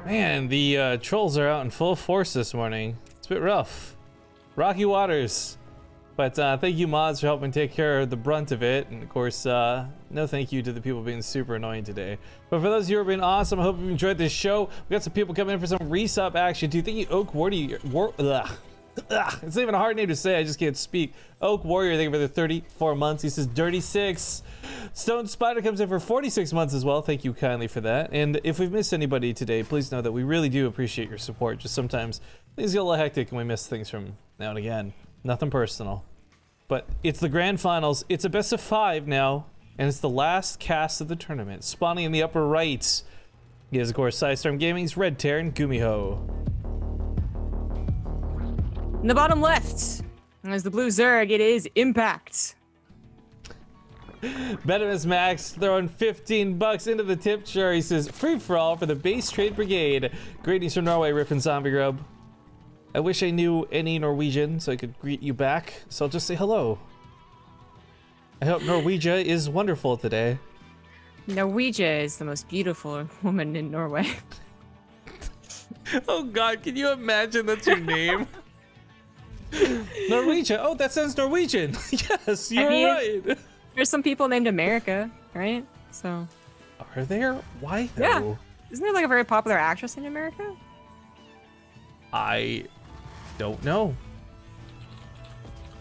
Man, the trolls are out in full force this morning. It's a bit rough. Rocky waters. But thank you, mods, for helping take care of the brunt of it. And of course, no thank you to the people being super annoying today. But for those of you who have been awesome, I hope you've enjoyed this show. We got some people coming in for some resub action. Do you think you Oak Warrior? It's not even a hard name to say, I just can't speak. Oak Warrior, thank you for the 34 months. He says Dirty 6. Stone Spider comes in for 46 months as well. Thank you kindly for that. And if we've missed anybody today, please know that we really do appreciate your support. Just sometimes things get a little hectic and we miss things from now and again. Nothing personal. But it's the grand finals. It's a best of 5 now. And it's the last cast of the tournament. Spawning in the upper right is, of course, Sidestorm Gaming's Red Tear and GuMiho. In the bottom left, as the blue Zerg, it is Impact. Betimus Max throwing 15 bucks into the tip jar. He says, free for all for the base trade brigade. Greetings from Norway, Rippin' Zombie Grub. I wish I knew any Norwegian so I could greet you back, so I'll just say hello. I hope Norwegia is wonderful today. Norwegia is the most beautiful woman in Norway. Oh God, can you imagine that's your name? Norwegia, oh, that sounds Norwegian. Yes, you're right. There's some people named America, right? So. Are there? Why though? Yeah. Isn't there like a very popular actress in America? I don't know.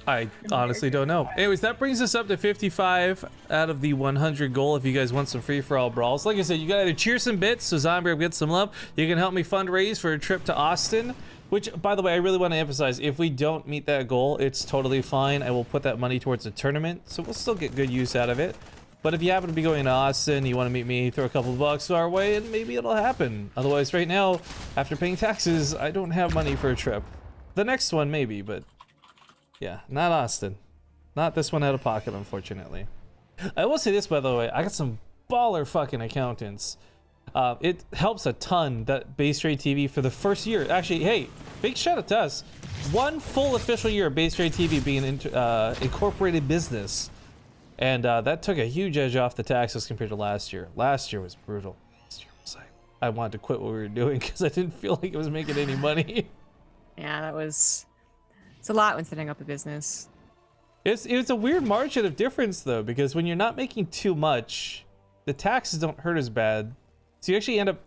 I honestly don't know. Anyways, that brings us up to 55 out of the 100 goal if you guys want some free-for-all brawls. Like I said, you gotta cheer some bits so Zombie gets some love. You can help me fundraise for a trip to Austin, which, by the way, I really want to emphasize, if we don't meet that goal, it's totally fine. I will put that money towards the tournament, so we'll still get good use out of it. But if you happen to be going to Austin, you want to meet me, throw a couple bucks our way, and maybe it'll happen. Otherwise, right now, after paying taxes, I don't have money for a trip. The next one, maybe, but yeah, not Austin. Not this one out of pocket, unfortunately. I will say this, by the way, I got some baller fucking accountants. It helps a ton that BaseTradeTV for the first year. Actually, hey, big shout out to us. 1 full official year of BaseTradeTV being incorporated business. And that took a huge edge off the taxes compared to last year. Last year was brutal. Last year was like, I wanted to quit what we were doing because I didn't feel like it was making any money. Yeah, it's a lot when setting up a business. It's a weird margin of difference though, because when you're not making too much, the taxes don't hurt as bad. So you actually end up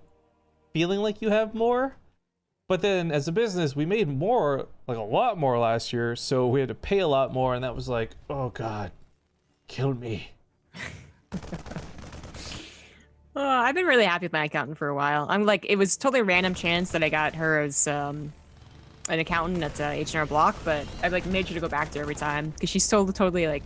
feeling like you have more. But then as a business, we made more, like a lot more last year. So we had to pay a lot more. And that was like, oh God, killed me. I've been really happy with my accountant for a while. I'm like, it was totally a random chance that I got her as an accountant at H&R Block, but I've like made sure to go back to her every time because she's totally like,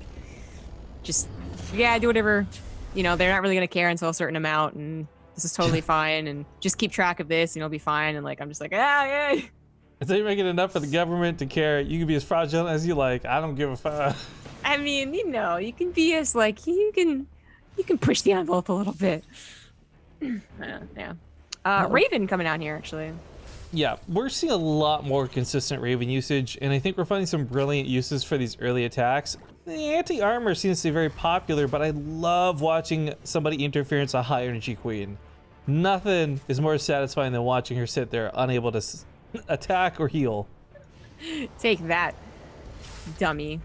just, yeah, do whatever. You know, they're not really going to care until a certain amount and this is totally fine, and just keep track of this and you'll be fine. And like, I'm just like, ah, yay. Until you're making enough for the government to care, you can be as fraudulent as you like. I don't give a fuck. I mean, you know, you can be as like, you can push the envelope a little bit. Yeah. Raven coming out here, actually. Yeah, we're seeing a lot more consistent Raven usage, and I think we're finding some brilliant uses for these early attacks. The anti-armor seems to be very popular, but I love watching somebody interference a high energy queen. Nothing is more satisfying than watching her sit there unable to attack or heal. Take that, dummy.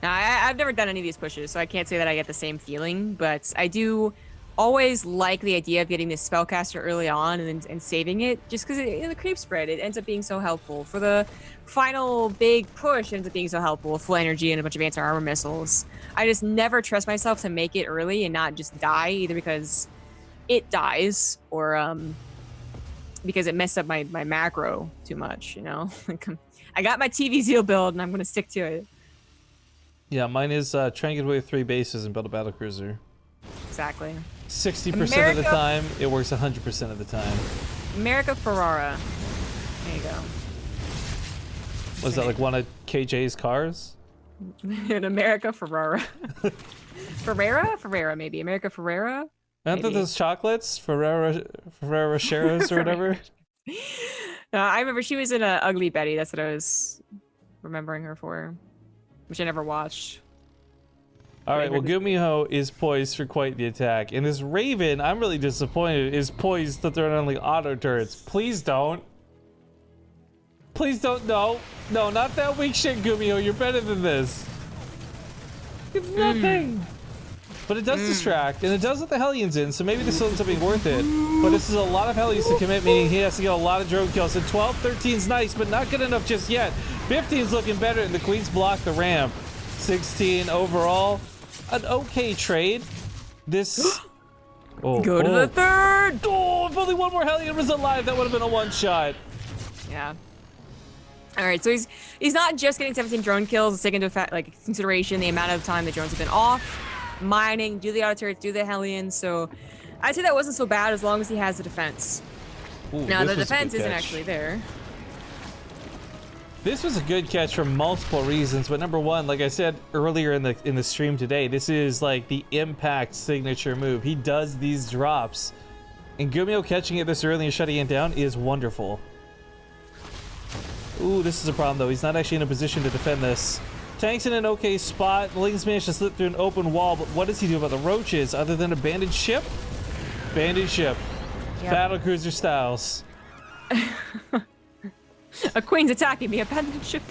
Now, I've never done any of these pushes, so I can't say that I get the same feeling, but I do always like the idea of getting this spellcaster early on and saving it, just because in the creep spread, it ends up being so helpful. For the final big push, it ends up being so helpful with full energy and a bunch of anti-armor missiles. I just never trust myself to make it early and not just die, either because it dies or because it messed up my macro too much, you know? I got my TvZ build and I'm going to stick to it. Yeah, mine is try and get away with 3 bases and build a battlecruiser. Exactly. 60% of the time, it works 100% of the time. America Ferrara. There you go. Was that like one of KJ's cars? In America Ferrara. Ferrera, maybe. America Ferrera? Aren't there those chocolates? Ferrera Sheros or whatever? I remember she was in Ugly Betty. That's what I was remembering her for, which I never watched. All right, well, GuMiho is poised for quite the attack. And this Raven, I'm really disappointed, is poised to throw down like auto turrets. Please don't. Please don't. No. No, not that weak shit, GuMiho. You're better than this. It's nothing. But it does distract, and it does let the Hellions in, so maybe this ends up being worth it. But this is a lot of Hellions to commit, meaning he has to get a lot of drone kills. And 12, 13's nice, but not good enough just yet. 15's looking better, and the Queen's blocked the ramp. 16 overall. An okay trade. This... Go to the third! Oh, if only one more Hellion was alive, that would have been a one-shot. Yeah. All right, so he's not just getting 17 drone kills. Let's take into effect, like, consideration the amount of time the drones have been off. Mining, do the auto turrets, do the Hellions. So I'd say that wasn't so bad as long as he has the defense. Ooh, now, the defense isn't actually there. This was a good catch for multiple reasons, but number one, like I said earlier in the stream today, this is like the impact signature move. He does these drops, and GuMiho catching it this early and shutting it down is wonderful. Ooh, this is a problem though. He's not actually in a position to defend this. Tank's in an okay spot. Ling's managed to slip through an open wall, but what does he do about the roaches other than abandoned ship? Abandoned ship. Yep. Battle cruiser styles. A Queen's attacking me. Abandoned ship.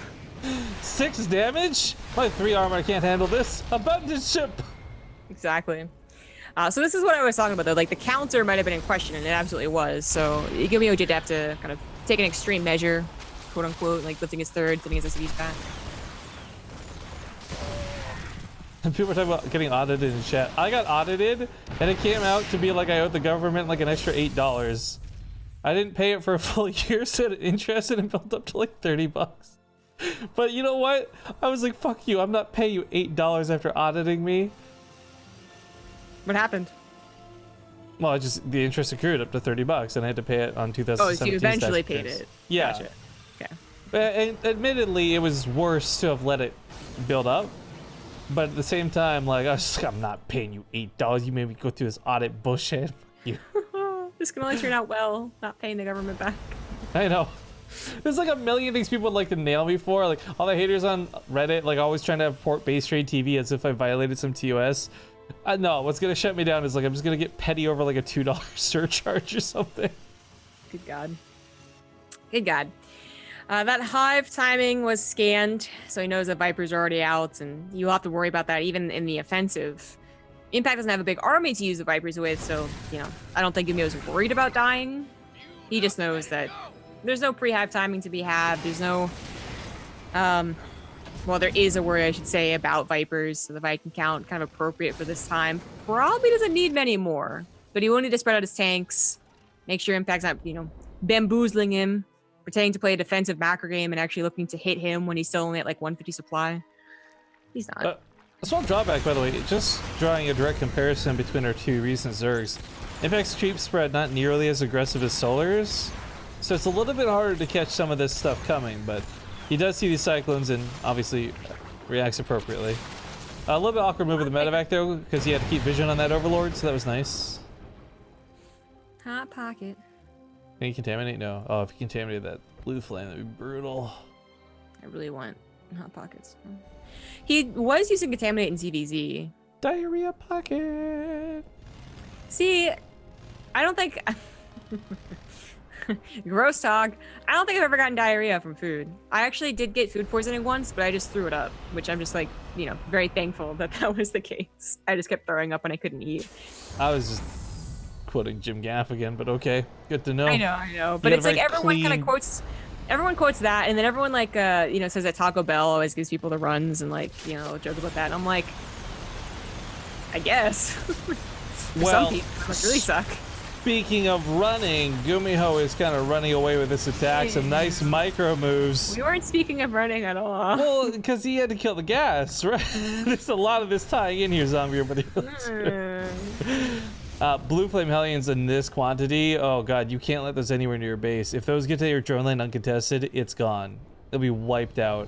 6 damage? My 3 armor can't handle this. Abandoned ship. Exactly. So this is what I was talking about though. Like the counter might have been in question, and it absolutely was. So GuMiho did have to kind of take an extreme measure, quote unquote, like lifting his third, putting his SCVs back. People are talking about getting audited in chat. I got audited, and it came out to be like I owed the government like an extra $8. I didn't pay it for a full year, so the interest and it built up to like 30 bucks. But you know what? I was like, fuck you. I'm not paying you $8 after auditing me. What happened? Well, the interest accrued up to 30 bucks, and I had to pay it on 2017. Oh, so you eventually paid it. Yeah. Gotcha. Okay. And admittedly, it was worse to have let it build up. But at the same time, like, I'm not paying you $8. You made me go through this audit bullshit. You. This can only turn out well, not paying the government back. I know. There's like a million things people would like to nail me for. Like, all the haters on Reddit, like, always trying to report BaseTradeTV as if I violated some TOS. No, what's going to shut me down is, like, I'm just going to get petty over, like, a $2 surcharge or something. Good God. Good God. That hive timing was scanned, so he knows that Viper's are already out, and you'll have to worry about that even in the offensive. Impact doesn't have a big army to use the Vipers with, so, you know, I don't think GuMiho's worried about dying. He just knows that there's no pre-hive timing to be had. There's no, well, there is a word I should say about Vipers, so the Viking count kind of appropriate for this time. Probably doesn't need many more, but he will need to spread out his tanks, make sure Impact's not, you know, bamboozling him, pretending to play a defensive macro game and actually looking to hit him when he's still only at like 150 supply. He's not. A small drawback, by the way, just drawing a direct comparison between our two recent Zergs. Impact's creep spread not nearly as aggressive as Solar's, so it's a little bit harder to catch some of this stuff coming, but he does see these cyclones and obviously reacts appropriately. A little bit awkward move with the medevac though, because he had to keep vision on that Overlord, so that was nice. Hot pocket. Can you contaminate? No. Oh, if you contaminated that blue flame, that'd be brutal. I really want hot pockets. He was using contaminate in TvZ. Diarrhea pocket. See, I don't think gross talk. I don't think I've ever gotten diarrhea from food. I actually did get food poisoning once, but I just threw it up, which I'm just like, you know, very thankful that that was the case. I just kept throwing up when I couldn't eat. I was just quoting Jim Gaffigan, but okay, good to know. I know, but it's like everyone kind of quotes. Everyone quotes that, and then everyone like you know, says that Taco Bell always gives people the runs and like, you know, joke about that. And I'm like, I guess. For well, some people, it must really suck. Speaking of running, GuMiho is kind of running away with this attack. Some nice micro moves. We weren't speaking of running at all. Well, because he had to kill the gas, right? There's a lot of this tying in here, Zombie. Blue Flame Hellions in this quantity, oh god, you can't let those anywhere near your base. If those get to your drone line uncontested, it's gone. They'll be wiped out.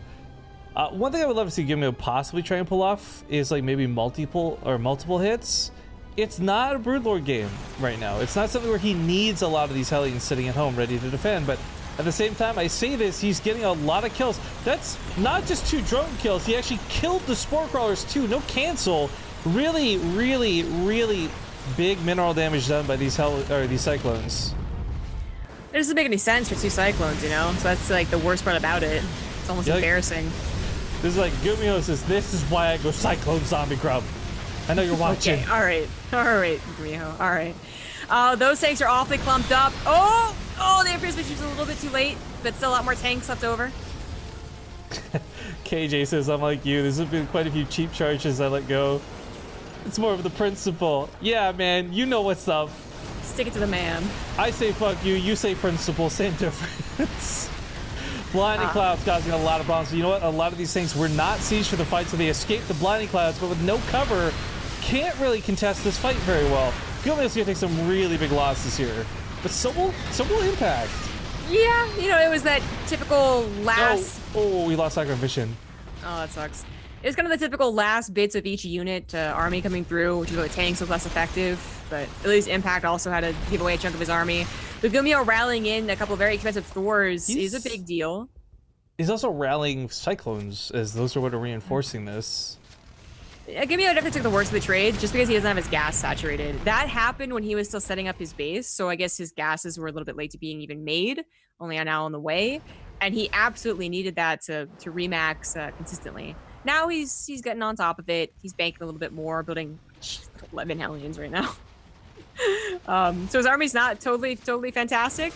One thing I would love to see GuMiho possibly try and pull off is like maybe multiple hits. It's not a Broodlord game right now. It's not something where he needs a lot of these Hellions sitting at home ready to defend, but at the same time, I say this, he's getting a lot of kills. That's not just 2 drone kills. He actually killed the Spore Crawlers too. No cancel. Really, really, really big mineral damage done by these cyclones. It doesn't make any sense for 2 cyclones, you know? So that's like the worst part about it. It's almost embarrassing. This is like GuMiho says, this is why I go Cyclone Zombie Grub. I know you're watching. Okay, all right, GuMiho, all right. Those tanks are awfully clumped up. Oh, the Emperor's Mission's a little bit too late, but still a lot more tanks left over. KJ says, I'm like you. There's been quite a few cheap charges I let go. It's more of the principle. Yeah, man, you know what's up. Stick it to the man. I say fuck you, you say principle, same difference. Blinding clouds causing a lot of problems. You know what? A lot of these things were not sieged for the fight, so they escaped the blinding clouds, but with no cover, can't really contest this fight very well. GuMiho's gonna take some really big losses here, but so will Impact. Yeah, you know, it was that typical last... Oh, we lost Sacred Vision. Oh, that sucks. It was kind of the typical last bits of each unit army coming through, which is why the tanks was less effective, but at least Impact also had to give away a chunk of his army. But GuMiho rallying in a couple of very expensive Thors is a big deal. He's also rallying Cyclones, as those are what are reinforcing this. GuMiho definitely took the worst of the trade, just because he doesn't have his gas saturated. That happened when he was still setting up his base, so I guess his gases were a little bit late to being even made, only are now on the way, and he absolutely needed that to remax consistently. Now he's getting on top of it. He's banking a little bit more, building 11 Hellions right now. So his army's not totally fantastic.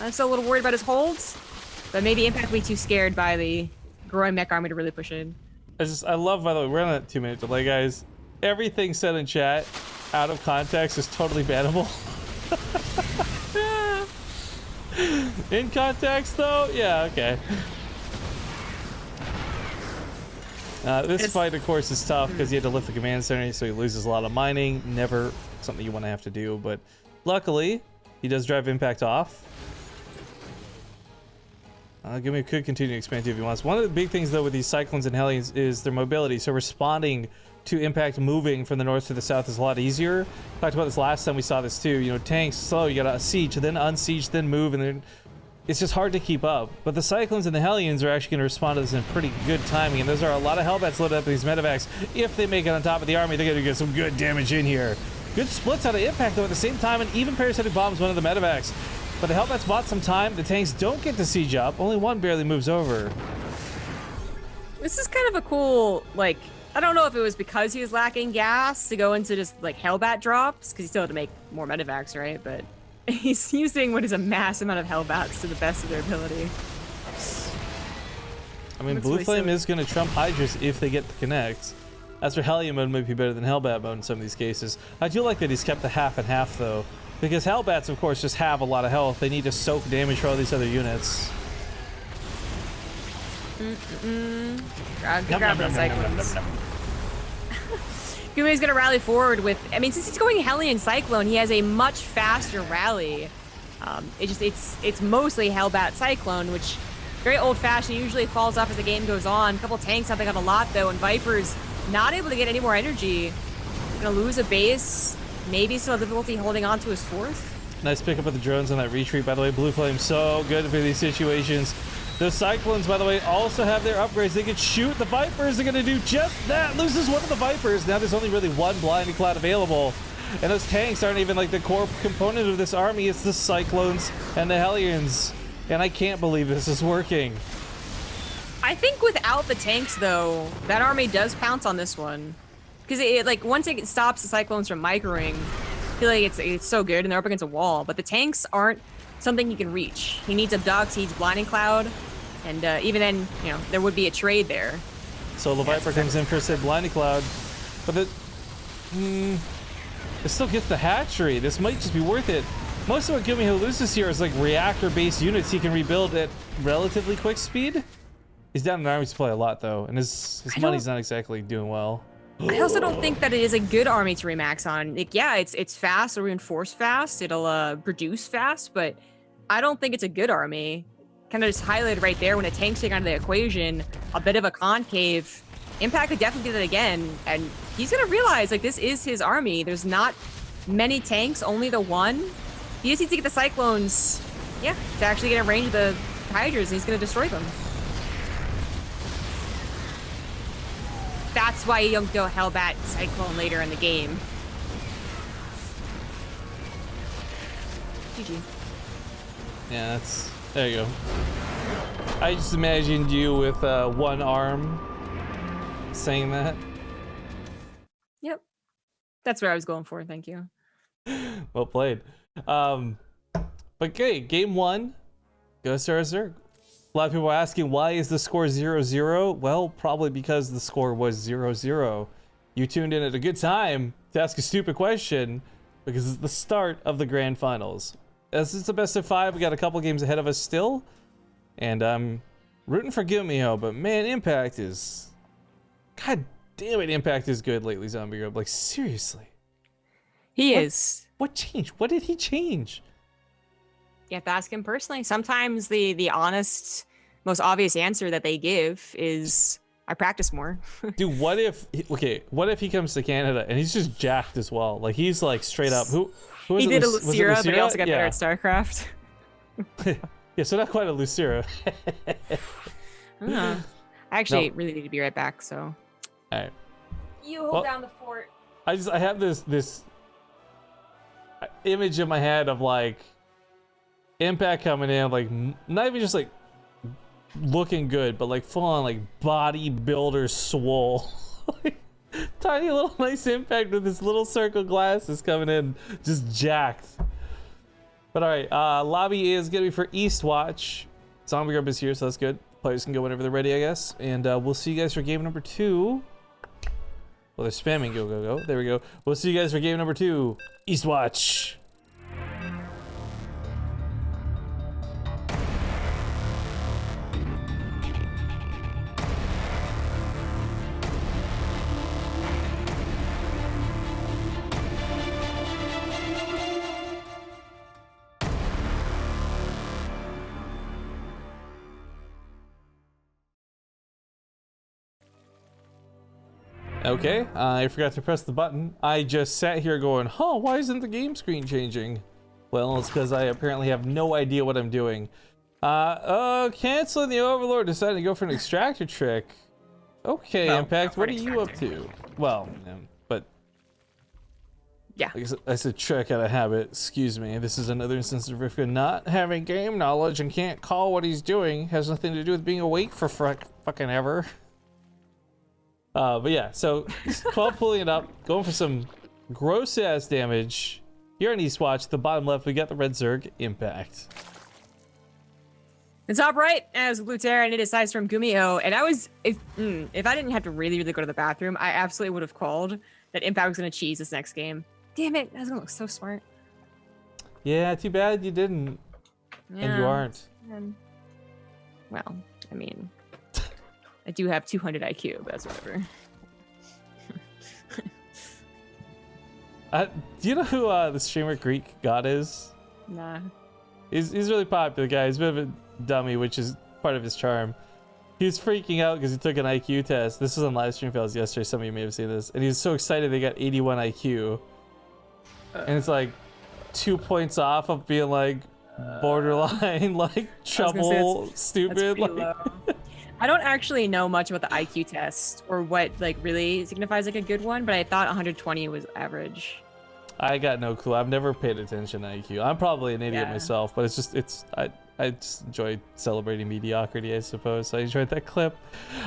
I'm still a little worried about his holds, but maybe Impact will be too scared by the growing mech army to really push in. I love, by the way, we're on a 2-minute delay, guys. Everything said in chat, out of context, is totally bannable. In context, though, yeah, okay. This fight, of course, is tough because he had to lift the command center, so he loses a lot of mining. Never something you want to have to do, but luckily, he does drive Impact off. GuMiho could continue to expand too if he wants. One of the big things, though, with these Cyclones and Hellions is their mobility. So responding to Impact moving from the north to the south is a lot easier. Talked about this last time we saw this too. You know, tanks slow, you gotta siege, then unsiege, then move, and then it's just hard to keep up. But the Cyclones and the Hellions are actually going to respond to this in pretty good timing, and those are a lot of Hellbats loaded up in these medevacs. If they make it on top of the army, they're going to get some good damage in here. Good splits out of Impact, though, at the same time, and even Parasitic Bombs one of the medevacs. But the Hellbats bought some time. The tanks don't get to siege up. Only one barely moves over. This is kind of a cool, like, I don't know if it was because he was lacking gas to go into just, like, Hellbat drops, because he still had to make more medevacs, right? But he's using what is a mass amount of Hellbats to the best of their ability. I mean, Blue Flame is going to trump Hydras if they get to connect. As for Hellion mode, might be better than Hellbat mode in some of these cases. I do like that he's kept the half and half, though. Because Hellbats, of course, just have a lot of health. They need to soak damage for all these other units. Grab the Cyclones. GuMiho's gonna rally forward with, I mean, since he's going Hellion Cyclone, he has a much faster rally. It's mostly Hellbat Cyclone, which very old-fashioned, usually falls off as the game goes on. A couple tanks helping out a lot, though, and Viper's not able to get any more energy. Gonna lose a base. Maybe still difficulty holding on to his fourth. Nice pickup of the drones on that retreat, by the way. Blue Flame so good for these situations. Those Cyclones, by the way, also have their upgrades. They can shoot. The Vipers are going to do just that. Loses one of the Vipers. Now there's only really one Blinding Cloud available. And those tanks aren't even like the core component of this army. It's the Cyclones and the Hellions. And I can't believe this is working. I think without the tanks, though, that army does pounce on this one. Because like once it stops the Cyclones from microing, I feel like it's so good and they're up against a wall. But the tanks aren't something he can reach. He needs Abduct, he needs Blinding Cloud, and even then, you know, there would be a trade there. So the Viper comes in for said Blinding Cloud, but it still gets the hatchery. This might just be worth it. Most of what GuMiho loses here is like reactor-based units he can rebuild at relatively quick speed. He's down in army supply a lot though, and his money's not exactly doing well. I also don't think that it is a good army to remax on. Like, yeah, it's fast, it'll reinforce fast, it'll produce fast, but I don't think it's a good army. Kind of just highlighted right there when a tank's taken out of the equation, a bit of a concave. Impact could definitely do that again, and he's gonna realize, like, this is his army. There's not many tanks, only the one. He just needs to get the Cyclones, yeah, to actually get in range of the Hydras, and he's gonna destroy them. That's why you don't go Hellbat Cyclone later in the game. GG. Yeah, that's... There you go. I just imagined you with one arm saying that. Yep. That's where I was going for, thank you. Well played. But okay, game one. Go Zerg. A lot of people are asking, why is the score 0-0? Well, probably because the score was 0-0. You tuned in at a good time to ask a stupid question because it's the start of the grand finals. As it's the best of 5, we got a couple games ahead of us still. And I'm rooting for GuMiho, but man, Impact is... God damn it, Impact is good lately, Zombie Grub. Like, seriously. He is. What changed? What did he change? You have to ask him personally. Sometimes the honest, most obvious answer that they give is, I practice more. Dude, what if he comes to Canada and he's just jacked as well? Like, he's like straight up. Who was he it? did a Lucera, but he also got better Yeah. at StarCraft. Yeah, so not quite a Lucera. I don't know. I actually really need to be right back, so. All right. You hold down the fort. I have this image in my head of like Impact coming in, like not even just like looking good, but like full on like bodybuilder swole. Like, tiny little nice Impact with this little circle glasses coming in, just jacked. But all right, lobby is gonna be for Eastwatch. Zombie Grub is here, so that's good. Players can go whenever they're ready, I guess. And we'll see you guys for game number 2. Well, they're spamming go, go, go. There we go. We'll see you guys for game number 2. Eastwatch. Okay, I forgot to press the button. I just sat here going, huh, why isn't the game screen changing? Well, it's because I apparently have no idea what I'm doing. Canceling the Overlord, decided to go for an extractor trick. Okay, Well, Impact, what are you up extractor. to? Well, but... Yeah. I said trick out of habit, excuse me. This is another instance of Rivka not having game knowledge and can't call what he's doing. Has nothing to do with being awake for fucking ever. But yeah, so 12 pulling it up, going for some gross ass damage. Here on Eastwatch, the bottom left, we got the Red Zerg Impact. The top right as Blue Terra, and it is size from GuMiho. And I was, if I didn't have to really go to the bathroom, I absolutely would have called that Impact was going to cheese this next game. Damn it, that's going to look so smart. Yeah, too bad you didn't. Yeah. And you aren't. Well, I mean, I do have 200 IQ, but that's whatever. Do you know who the streamer Greek God is? Nah. He's really popular guy. He's a bit of a dummy, which is part of his charm. He's freaking out because he took an IQ test. This was on live stream fails yesterday. Some of you may have seen this. And he was so excited they got 81 IQ. And it's like 2 points off of being like borderline, like trouble, stupid. Like... I don't actually know much about the IQ test or what like really signifies like a good one, but I thought 120 was average. I got no clue. I've never paid attention to IQ. I'm probably an idiot myself, but it's just I just enjoy celebrating mediocrity, I suppose. So I enjoyed that clip.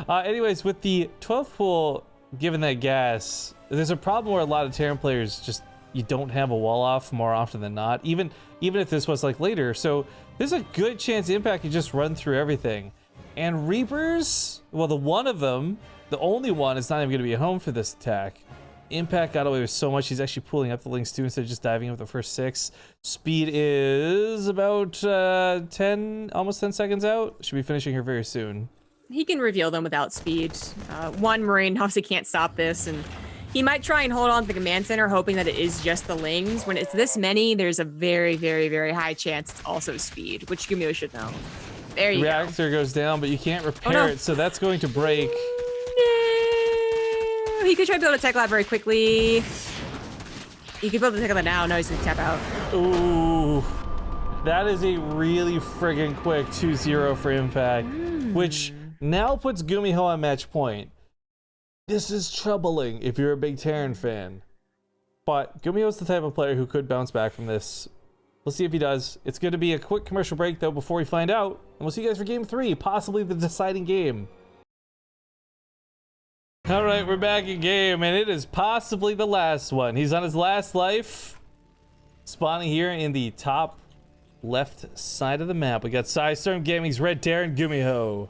Anyways, with the 12th pool, given that gas, there's a problem where a lot of Terran players just you don't have a wall off more often than not. Even if this was like later, so there's a good chance Impact can just run through everything. And Reapers, well, the one of them, the only one, is not even going to be at home for this attack. Impact got away with so much, he's actually pulling up the links too instead of just diving in with the first 6. Speed is about almost 10 seconds out. Should be finishing here very soon. He can reveal them without speed. One Marine obviously can't stop this, and he might try and hold on to the command center, hoping that it is just the lings. When it's this many, there's a very, very, very high chance it's also speed, which GuMiho should know. There you go. Reactor goes down, but you can't repair it, so that's going to break. No. He could try to build a tech lab very quickly. He could build a tech lab now. No, he's gonna tap out. Ooh. That is a really friggin' quick 2-0 for Impact, which now puts GuMiho on match point. This is troubling if you're a big Terran fan. But GuMiho's the type of player who could bounce back from this. We'll see if he does. It's going to be a quick commercial break, though, before we find out. And we'll see you guys for Game 3, possibly the deciding game. All right, we're back in game, and it is possibly the last one. He's on his last life. Spawning here in the top left side of the map. We got Storm Gaming's Red Terran GuMiho.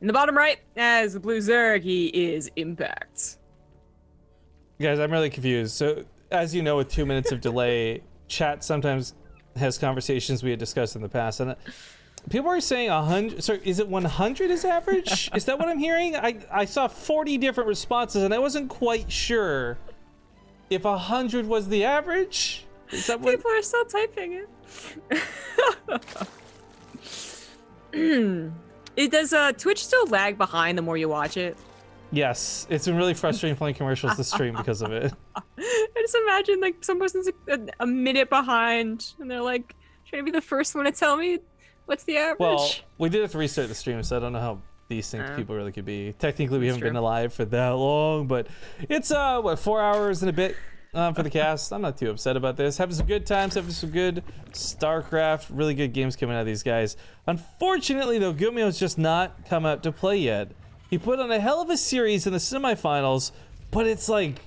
In the bottom right, as the blue Zerg, he is Impact. Guys, I'm really confused. So, as you know, with 2 minutes of delay, chat sometimes has conversations we had discussed in the past, and people are saying 100. Sorry, is it 100 is average? Is that what I'm hearing? I saw 40 different responses, and I wasn't quite sure if 100 was the average. Is that what? People are still typing it. Does Twitch still lag behind the more you watch it? Yes, it's been really frustrating playing commercials to stream because of it. I just imagine like some person's a minute behind, and they're like trying to be the first one to tell me what's the average. Well, we did have to restart the stream, so I don't know how decent people really could be. Technically, we haven't been alive for that long, but it's what, 4 hours and a bit for the cast. I'm not too upset about this. Having some good times, having some good StarCraft, really good games coming out of these guys. Unfortunately, though, GuMiho's just not come out to play yet. He put on a hell of a series in the semifinals, but it's like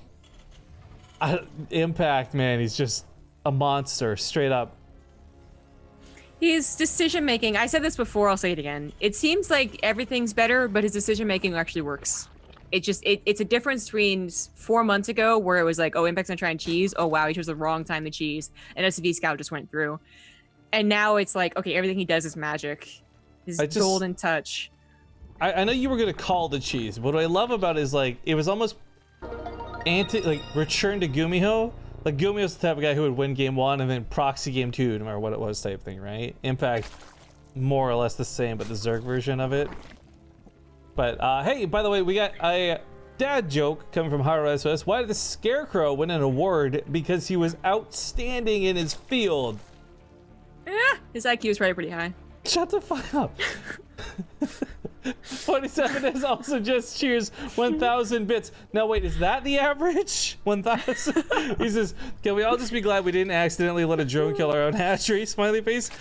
Impact, man. He's just a monster, straight up. His decision making, I said this before, I'll say it again. It seems like everything's better, but his decision making actually works. It's a difference between 4 months ago where it was like, oh, Impact's gonna try and cheese. Oh, wow, he chose the wrong time to cheese. And SV Scout just went through. And now it's like, okay, everything he does is magic. His golden touch. I know you were gonna call the cheese, but what I love about it is like it was almost return to GuMiho. Like GuMiho's the type of guy who would win game 1 and then proxy game 2, no matter what it was, type thing, right? Impact, more or less the same, but the Zerg version of it. But hey, by the way, we got a dad joke coming from Haru SOS. Why did the Scarecrow win an award? Because he was outstanding in his field. Yeah, his IQ is probably pretty high. Shut the fuck up. 27 is also just cheers 1,000 bits. Now wait, is that the average? 1,000? He says, can we all just be glad we didn't accidentally let a drone kill our own hatchery? Smiley face.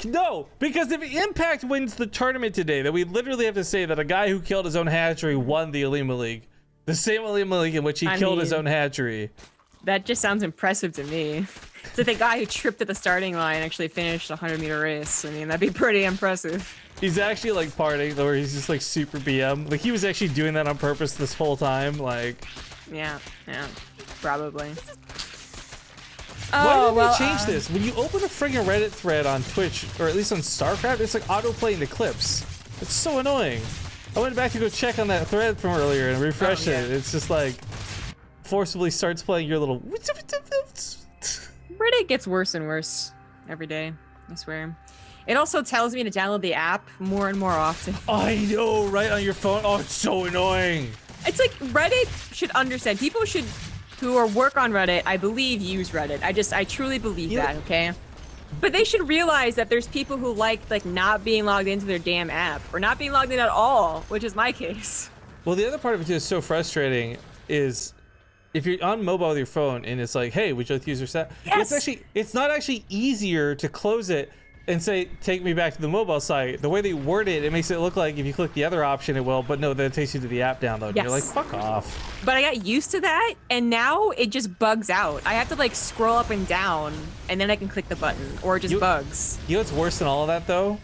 No, because if Impact wins the tournament today, then we literally have to say that a guy who killed his own hatchery won the Olimoleague. The same Olimoleague in which he killed his own hatchery. That just sounds impressive to me. It's like the guy who tripped at the starting line actually finished a 100-meter race. I mean, that'd be pretty impressive. He's actually like partying, or he's just like super BM. Like he was actually doing that on purpose this whole time. Like, yeah, probably. Why did they change this? When you open a friggin' Reddit thread on Twitch, or at least on StarCraft, it's like autoplaying the clips. It's so annoying. I went back to go check on that thread from earlier and refresh it. It's just like forcibly starts playing your little. Reddit gets worse and worse every day, I swear. It also tells me to download the app more and more often. I know, right? On your phone? Oh, it's so annoying. It's like Reddit should understand. People should, who are work on Reddit, I believe, use Reddit. I truly believe that, okay? But they should realize that there's people who like not being logged into their damn app or not being logged in at all, which is my case. Well, the other part of it too is so frustrating is if you're on mobile with your phone and it's like, hey, would you like to use your set? Yes. It's not actually easier to close it and say, take me back to the mobile site. The way they word it, it makes it look like if you click the other option, it will, but no, then it takes you to the app download. Yes. You're like, fuck off. But I got used to that, and now it just bugs out. I have to like scroll up and down, and then I can click the button, or it just bugs. You know what's worse than all of that though?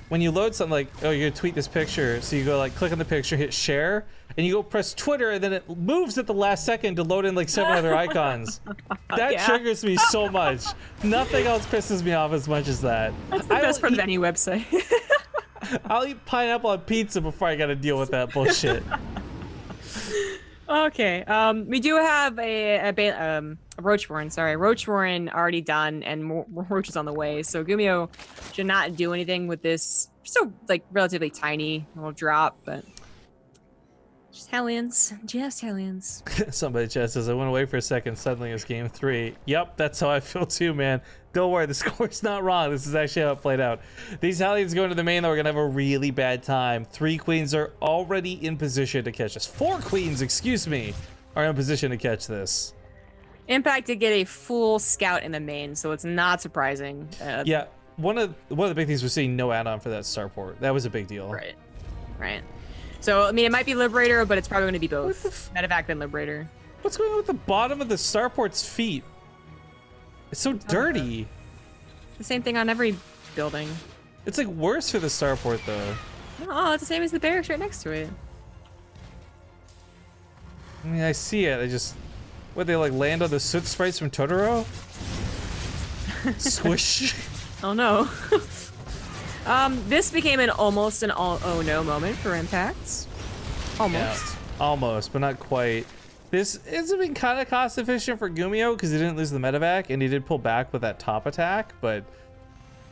When you load something like, oh, you're gonna tweet this picture, so you go like click on the picture, hit share, and you go press Twitter, and then it moves at the last second to load in like 7 other icons. That triggers me so much. Nothing else pisses me off as much as that. That's the best part of any website. I'll eat pineapple on pizza before I gotta deal with that bullshit. Okay, we do have a Roach Warren, sorry. Roach Warren already done, and more Roach is on the way, so GuMiho should not do anything with this. Still, like, relatively tiny little drop, but Just Hellions. Just Hellions. Somebody just says, I went away for a second, suddenly it's game 3. Yep, that's how I feel too, man. Don't worry, the score's not wrong. This is actually how it played out. These Hellions going to the main, though, we're going to have a really bad time. 3 queens are already in position to catch us. 4 queens, excuse me, are in position to catch this. Impact did get a full scout in the main, so it's not surprising. Yeah, one of the big things was seeing no add-on for that starport. That was a big deal. Right. Right. So, I mean, it might be Liberator, but it's probably going to be both. Medevac and Liberator. What's going on with the bottom of the starport's feet? It's so dirty. It's the same thing on every building. It's like worse for the starport, though. Oh, it's the same as the barracks right next to it. I mean, I see it. I just... What, they like land on the soot sprites from Totoro? Squish. Oh no. This became an almost an oh no moment for Impacts. Almost. Yeah, almost, but not quite. This has been kind of cost efficient for GuMiho because he didn't lose the medevac and he did pull back with that top attack, but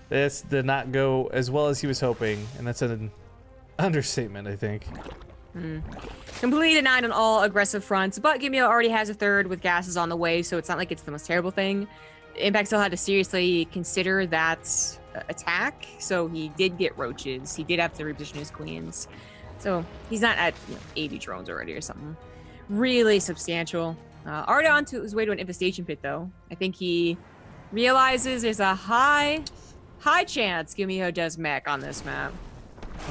this did not go as well as he was hoping, and that's an understatement, I think. Completely denied on all aggressive fronts, but GuMiho already has a third with gases on the way, so it's not like it's the most terrible thing. Impact still had to seriously consider that attack, so he did get roaches. He did have to reposition his queens. So he's not at 80 drones already or something. Really substantial. Already on to his way to an infestation pit, though. I think he realizes there's a high chance GuMiho does mech on this map.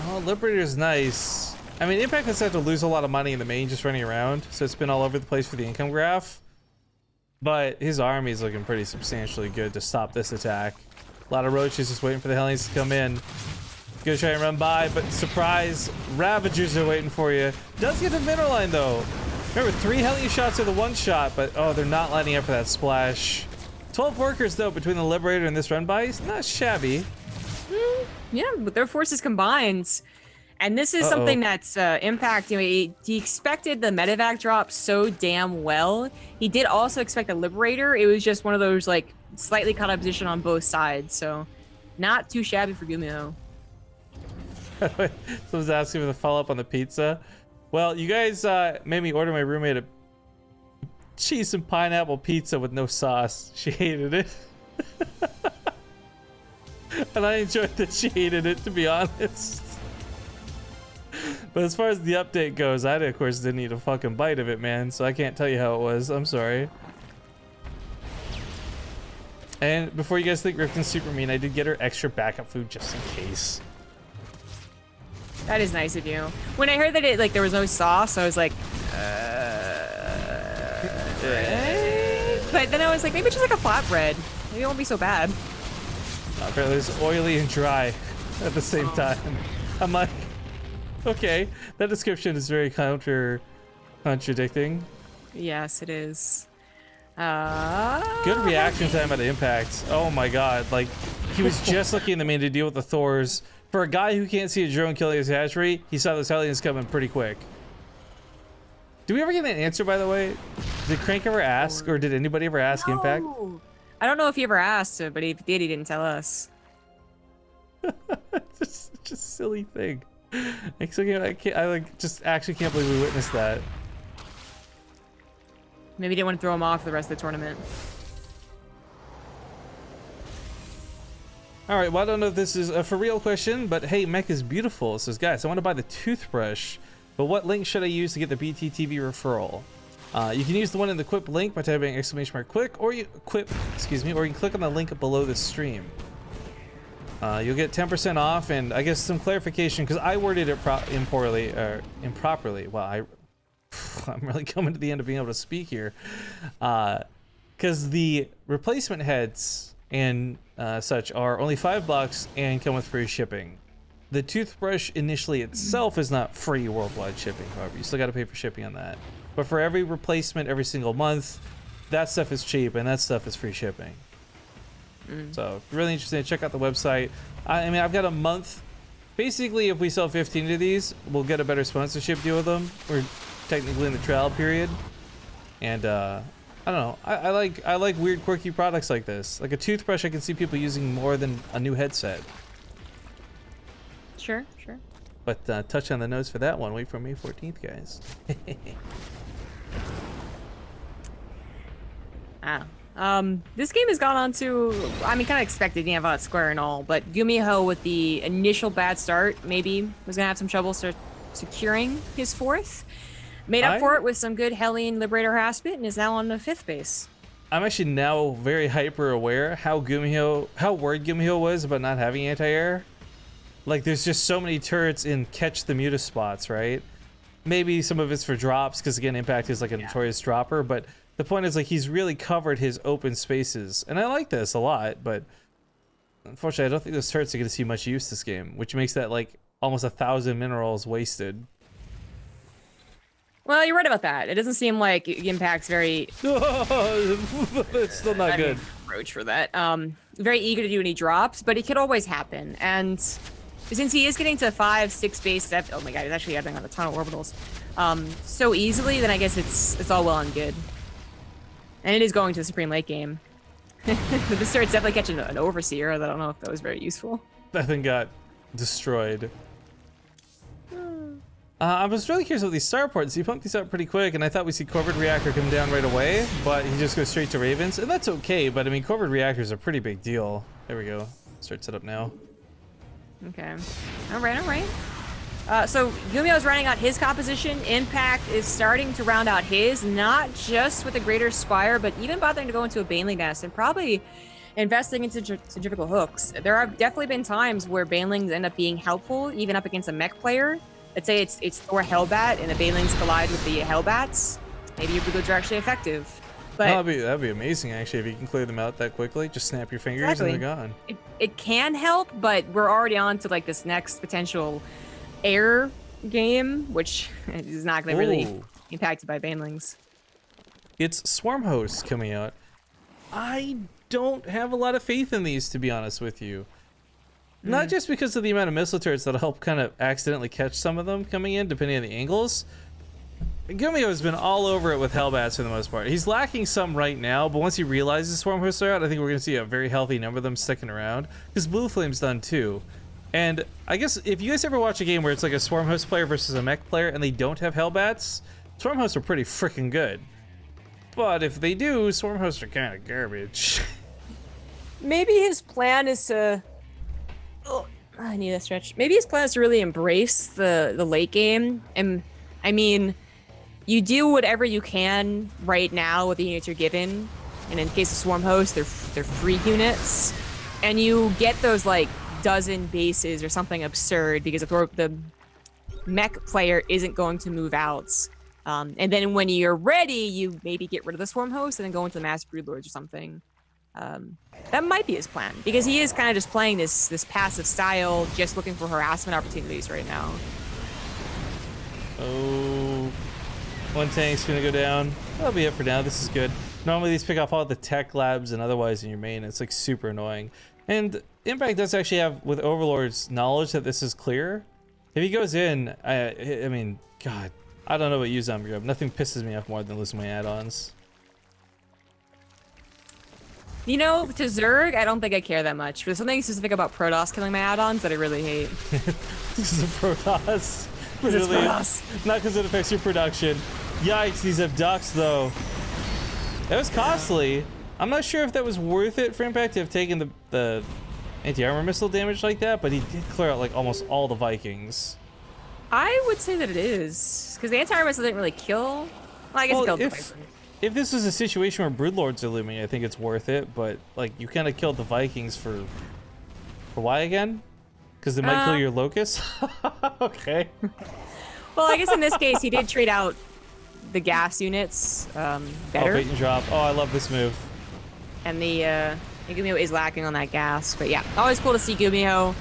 Oh, Liberator's nice. I mean, Impact has had to lose a lot of money in the main just running around, so it's been all over the place for the income graph. But his army is looking pretty substantially good to stop this attack. A lot of roaches just waiting for the Hellions to come in. Gonna try and run by, but surprise, Ravagers are waiting for you. Does get the middle line though. Remember, 3 Hellion shots are the 1 shot, but oh, they're not lining up for that splash. 12 workers though between the Liberator and this run by. It's not shabby. Yeah, but their forces combined. And this is something that's Impact, you know, he expected the medevac drop so damn well. He did also expect the Liberator. It was just one of those, like, slightly caught up position on both sides. So, not too shabby for GuMiho. Someone's asking for the follow-up on the pizza. Well, you guys made me order my roommate a cheese and pineapple pizza with no sauce. She hated it. And I enjoyed that she hated it, to be honest. But as far as the update goes, I, of course, didn't eat a fucking bite of it, man. So I can't tell you how it was. I'm sorry. And before you guys think Rifkin's super mean, I did get her extra backup food just in case. That is nice of you. When I heard that there was no sauce, I was like, but then I was like, maybe just like a flatbread. Maybe it won't be so bad. Apparently it's oily and dry at the same time. I'm like, okay, that description is very contradicting. Yes, it is. Good reaction time at Impact. Oh my god, like, he was just looking in the main to deal with the Thors. For a guy who can't see a drone killing his hatchery, he saw those Hellions coming pretty quick. Did we ever get an answer, by the way? Did Crank ever ask, or did anybody ever ask Impact? I don't know if he ever asked, but if he did, he didn't tell us. It's such a silly thing. I just actually can't believe we witnessed that. Maybe he didn't want to throw him off the rest of the tournament. All right, well, I don't know if this is a for real question, but hey, mech is beautiful. It says, guys, I want to buy the toothbrush, but what link should I use to get the BTTV referral? You can use the one in the Quip link by typing !Quick, or you can click on the link below the stream. You'll get 10% off, and I guess some clarification, because I worded it improperly. Wow, I'm really coming to the end of being able to speak here. Because the replacement heads and such are only $5 and come with free shipping. The toothbrush initially itself is not free worldwide shipping, however. You still got to pay for shipping on that. But for every replacement every single month, that stuff is cheap and that stuff is free shipping. So really interesting. Check out the website. I mean, I've got a month. Basically, if we sell 15 of these, we'll get a better sponsorship deal with them. We're technically in the trial period. And I don't know. I like weird, quirky products like this. Like a toothbrush, I can see people using more than a new headset. Sure. But touch on the nose for that one. Wait for May 14th, guys. This game has gone on to, I mean, kind of expected, you have Square and all, but GuMiho with the initial bad start maybe was gonna have some trouble securing his 4th. Made up for it with some good Hellion Liberator harassment and is now on the 5th base. I'm actually now very hyper aware how worried GuMiho was about not having anti-air. Like, there's just so many turrets in catch the muta spots, right? Maybe some of it's for drops, because again, Impact is like a notorious dropper, but the point is, like, he's really covered his open spaces. And I like this a lot, but unfortunately, I don't think those turrets are going to see much use this game, which makes that, like, almost 1,000 minerals wasted. Well, you're right about that. It doesn't seem like Impact's very... It's still not good. Approach for that. Very eager to do any drops, but it could always happen. And since he is getting to 5, 6 base, oh my god, he's actually having a ton of orbitals so easily, then I guess it's all well and good. And it is going to the Supreme late game. This turret's definitely catching an Overseer. I don't know if that was very useful. That thing got destroyed. I was really curious about these starports. He pumped these out pretty quick, and I thought we'd see Corvid Reactor come down right away, but he just goes straight to Ravens, and that's okay, but I mean, Corvid Reactor is a pretty big deal. There we go. Start setup now. Okay. Alright. So GuMiho is rounding out his composition. Impact is starting to round out his, not just with the Greater Spire, but even bothering to go into a Baneling nest and probably investing into centrifugal hooks. There have definitely been times where Banelings end up being helpful, even up against a mech player. Let's say it's Thor Hellbat and the Banelings collide with the Hellbats. Maybe your Brigades are actually effective. But that'd be amazing, actually, if you can clear them out that quickly. Just snap your fingers and they're gone. It can help, but we're already on to like this next potential air game, which is not going to really be impacted by Banelings. It's Swarm Hosts coming out. I don't have a lot of faith in these, to be honest with you. Not just because of the amount of missile turrets that'll help kind of accidentally catch some of them coming in, depending on the angles. GuMiho has been all over it with Hellbats for the most part. He's lacking some right now, but once he realizes Swarm Hosts are out, I think we're going to see a very healthy number of them sticking around. Because Blue Flame's done too. And I guess if you guys ever watch a game where it's like a Swarm Host player versus a mech player and they don't have Hellbats, Swarm Hosts are pretty freaking good. But if they do, Swarm Hosts are kind of garbage. Maybe his plan is to... Oh, I need a stretch. Maybe his plan is to really embrace the late game. And I mean, you do whatever you can right now with the units you're given. And in case of Swarm Host, they're free units. And you get those like dozen bases or something absurd because the mech player isn't going to move out. And then when you're ready, you maybe get rid of the Swarm Host and then go into the Mass Broodlords or something. That might be his plan because he is kind of just playing this passive style, just looking for harassment opportunities right now. Oh, one tank's gonna go down. That'll be it for now. This is good. Normally these pick off all the tech labs and otherwise in your main. It's like super annoying. And Impact does actually have, with Overlord's knowledge that this is clear, if he goes in, I mean, God, I don't know about you, Zombie Grub. Nothing pisses me off more than losing my add-ons. You know, to Zerg, I don't think I care that much. There's something specific about Protoss killing my add-ons that I really hate. This is a Protoss. Really, it's Protoss. Not because it affects your production. Yikes, these abducts, though. That was costly. I'm not sure if that was worth it for Impact to have taken the anti-armor missile damage like that, but he did clear out like almost all the Vikings. I would say that it is. Because the anti-armor missile didn't really kill... Well, I guess it killed the Vikings. If this was a situation where Broodlords are looming, I think it's worth it, but like you kind of killed the Vikings for why again? Because they might kill your Locust? Okay. Well, I guess in this case, he did trade out the gas units better. Oh, bait and drop. Oh, I love this move. And the GuMiho is lacking on that gas. But yeah, always cool to see GuMiho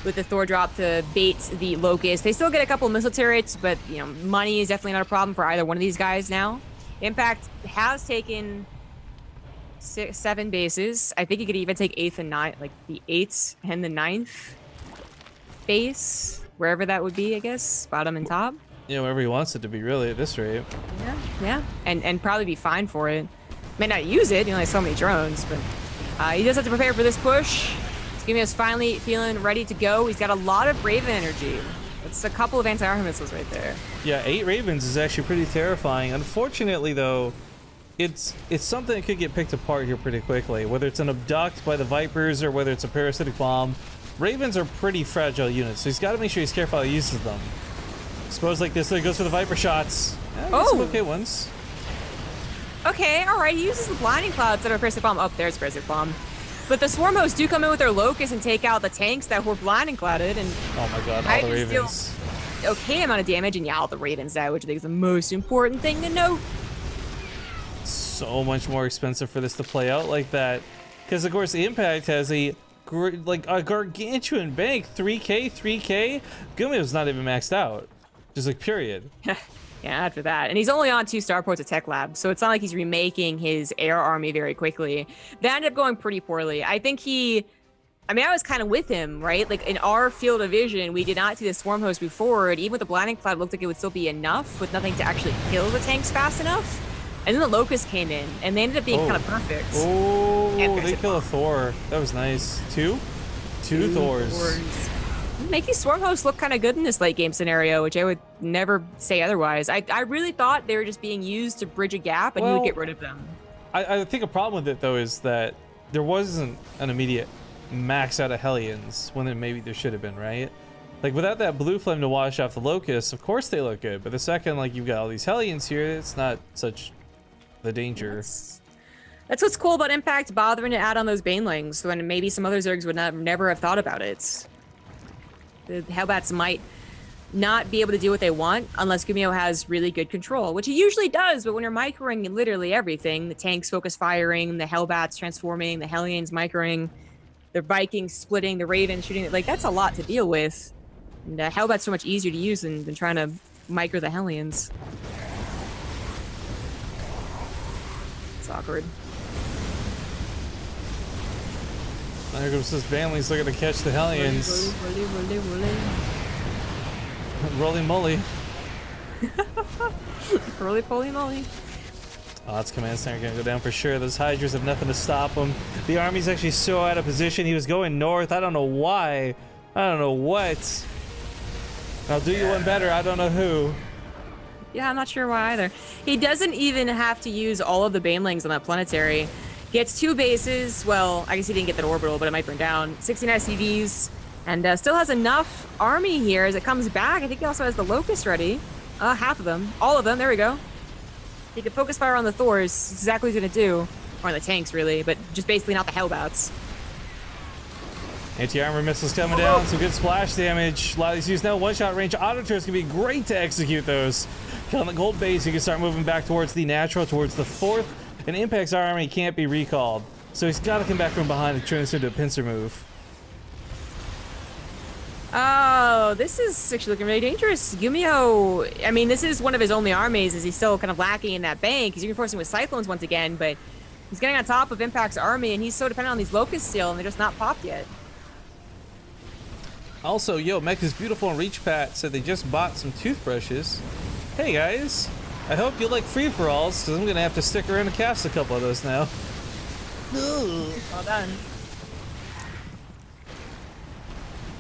with the Thor drop to bait the Locust. They still get a couple missile turrets, but you know, money is definitely not a problem for either one of these guys now. Impact has taken 7 bases. I think he could even take 8th and 9th, like the 8th and the 9th base, wherever that would be, I guess, bottom and top. Yeah, wherever he wants it to be, really, at this rate. Yeah, and probably be fine for it. May not use it, you know, like so many drones, but he does have to prepare for this push. GuMiho's finally feeling ready to go. He's got a lot of Raven energy. It's a couple of anti-armor missiles right there. Yeah, 8 Ravens is actually pretty terrifying. Unfortunately, though, it's something that could get picked apart here pretty quickly. Whether it's an abduct by the Vipers or whether it's a parasitic bomb, Ravens are pretty fragile units, so he's got to make sure he's careful how he uses them. Suppose like this, so he goes for the Viper shots. Yeah, some okay ones. Okay, all right. He uses the blinding cloud instead of a parasitic bomb. Oh, there's a parasitic bomb. But the swarm hosts do come in with their locusts and take out the tanks that were blinding clouded, and oh my god, all the Ravens. Okay amount of damage, and yeah, all the Ravens die, which I think is the most important thing to know. So much more expensive for this to play out like that, because of course Impact has a gargantuan bank. 3k. GuMiho's not even maxed out, just like period. Yeah, after that. And he's only on 2 starports at Tech Lab, so it's not like he's remaking his air army very quickly. That ended up going pretty poorly. I think I was kind of with him, right? Like, in our field of vision, we did not see the Swarm Host move forward. Even with the Blinding Cloud, it looked like it would still be enough, with nothing to actually kill the tanks fast enough. And then the Locust came in, and they ended up being kind of perfect. Oh, they kill a Thor. That was nice. Two Thors. Make these Swarm Hosts look kind of good in this late game scenario, which I would never say otherwise. I really thought they were just being used to bridge a gap, and you would get rid of them. I think a problem with it, though, is that there wasn't an immediate max out of Hellions when maybe there should have been, right? Like, without that blue flame to wash off the Locusts, of course they look good, but the second, like, you've got all these Hellions here, it's not such the danger. That's what's cool about Impact bothering to add on those Banelings, when maybe some other Zergs would never have thought about it. The Hellbats might not be able to do what they want unless GuMiho has really good control, which he usually does, but when you're microing literally everything, the tanks focus firing, the Hellbats transforming, the Hellions microing, the Vikings splitting, the Ravens shooting, like, that's a lot to deal with. And Hellbat's so much easier to use than trying to micro the Hellions. It's awkward. There comes this Banley's looking to catch the Hellions. Roly moly. Roly poly moly. Oh, that's Command Center gonna go down for sure. Those Hydras have nothing to stop him. The army's actually so out of position. He was going north. I don't know why. I don't know what. I'll do you one better. I don't know who. Yeah, I'm not sure why either. He doesn't even have to use all of the Banelings on that planetary. Gets 2 bases. Well, I guess he didn't get that orbital, but it might burn down. 16 SCVs. And still has enough army here as it comes back. I think he also has the Locust ready. Half of them. All of them. There we go. He can focus fire on the Thors. That's exactly what he's going to do. Or on the tanks, really. But just basically not the Hellbats. Anti-armor missiles coming down. Some good splash damage. A lot of these use now one-shot range. Auto turrets can be great to execute those. Killing the gold base, you can start moving back towards the natural, towards the 4th. And Impact's army can't be recalled. So he's got to come back from behind and turn this into a pincer move. Oh, this is actually looking really dangerous. GuMiho, I mean, this is one of his only armies as he's still kind of lacking in that bank. He's reinforcing with Cyclones once again, but he's getting on top of Impact's army, and he's so dependent on these Locusts still, and they're just not popped yet. Also, yo, Mech is beautiful and Reach Pat said they just bought some toothbrushes. Hey guys, I hope you like free-for-alls, because I'm going to have to stick around and cast a couple of those now. Well done.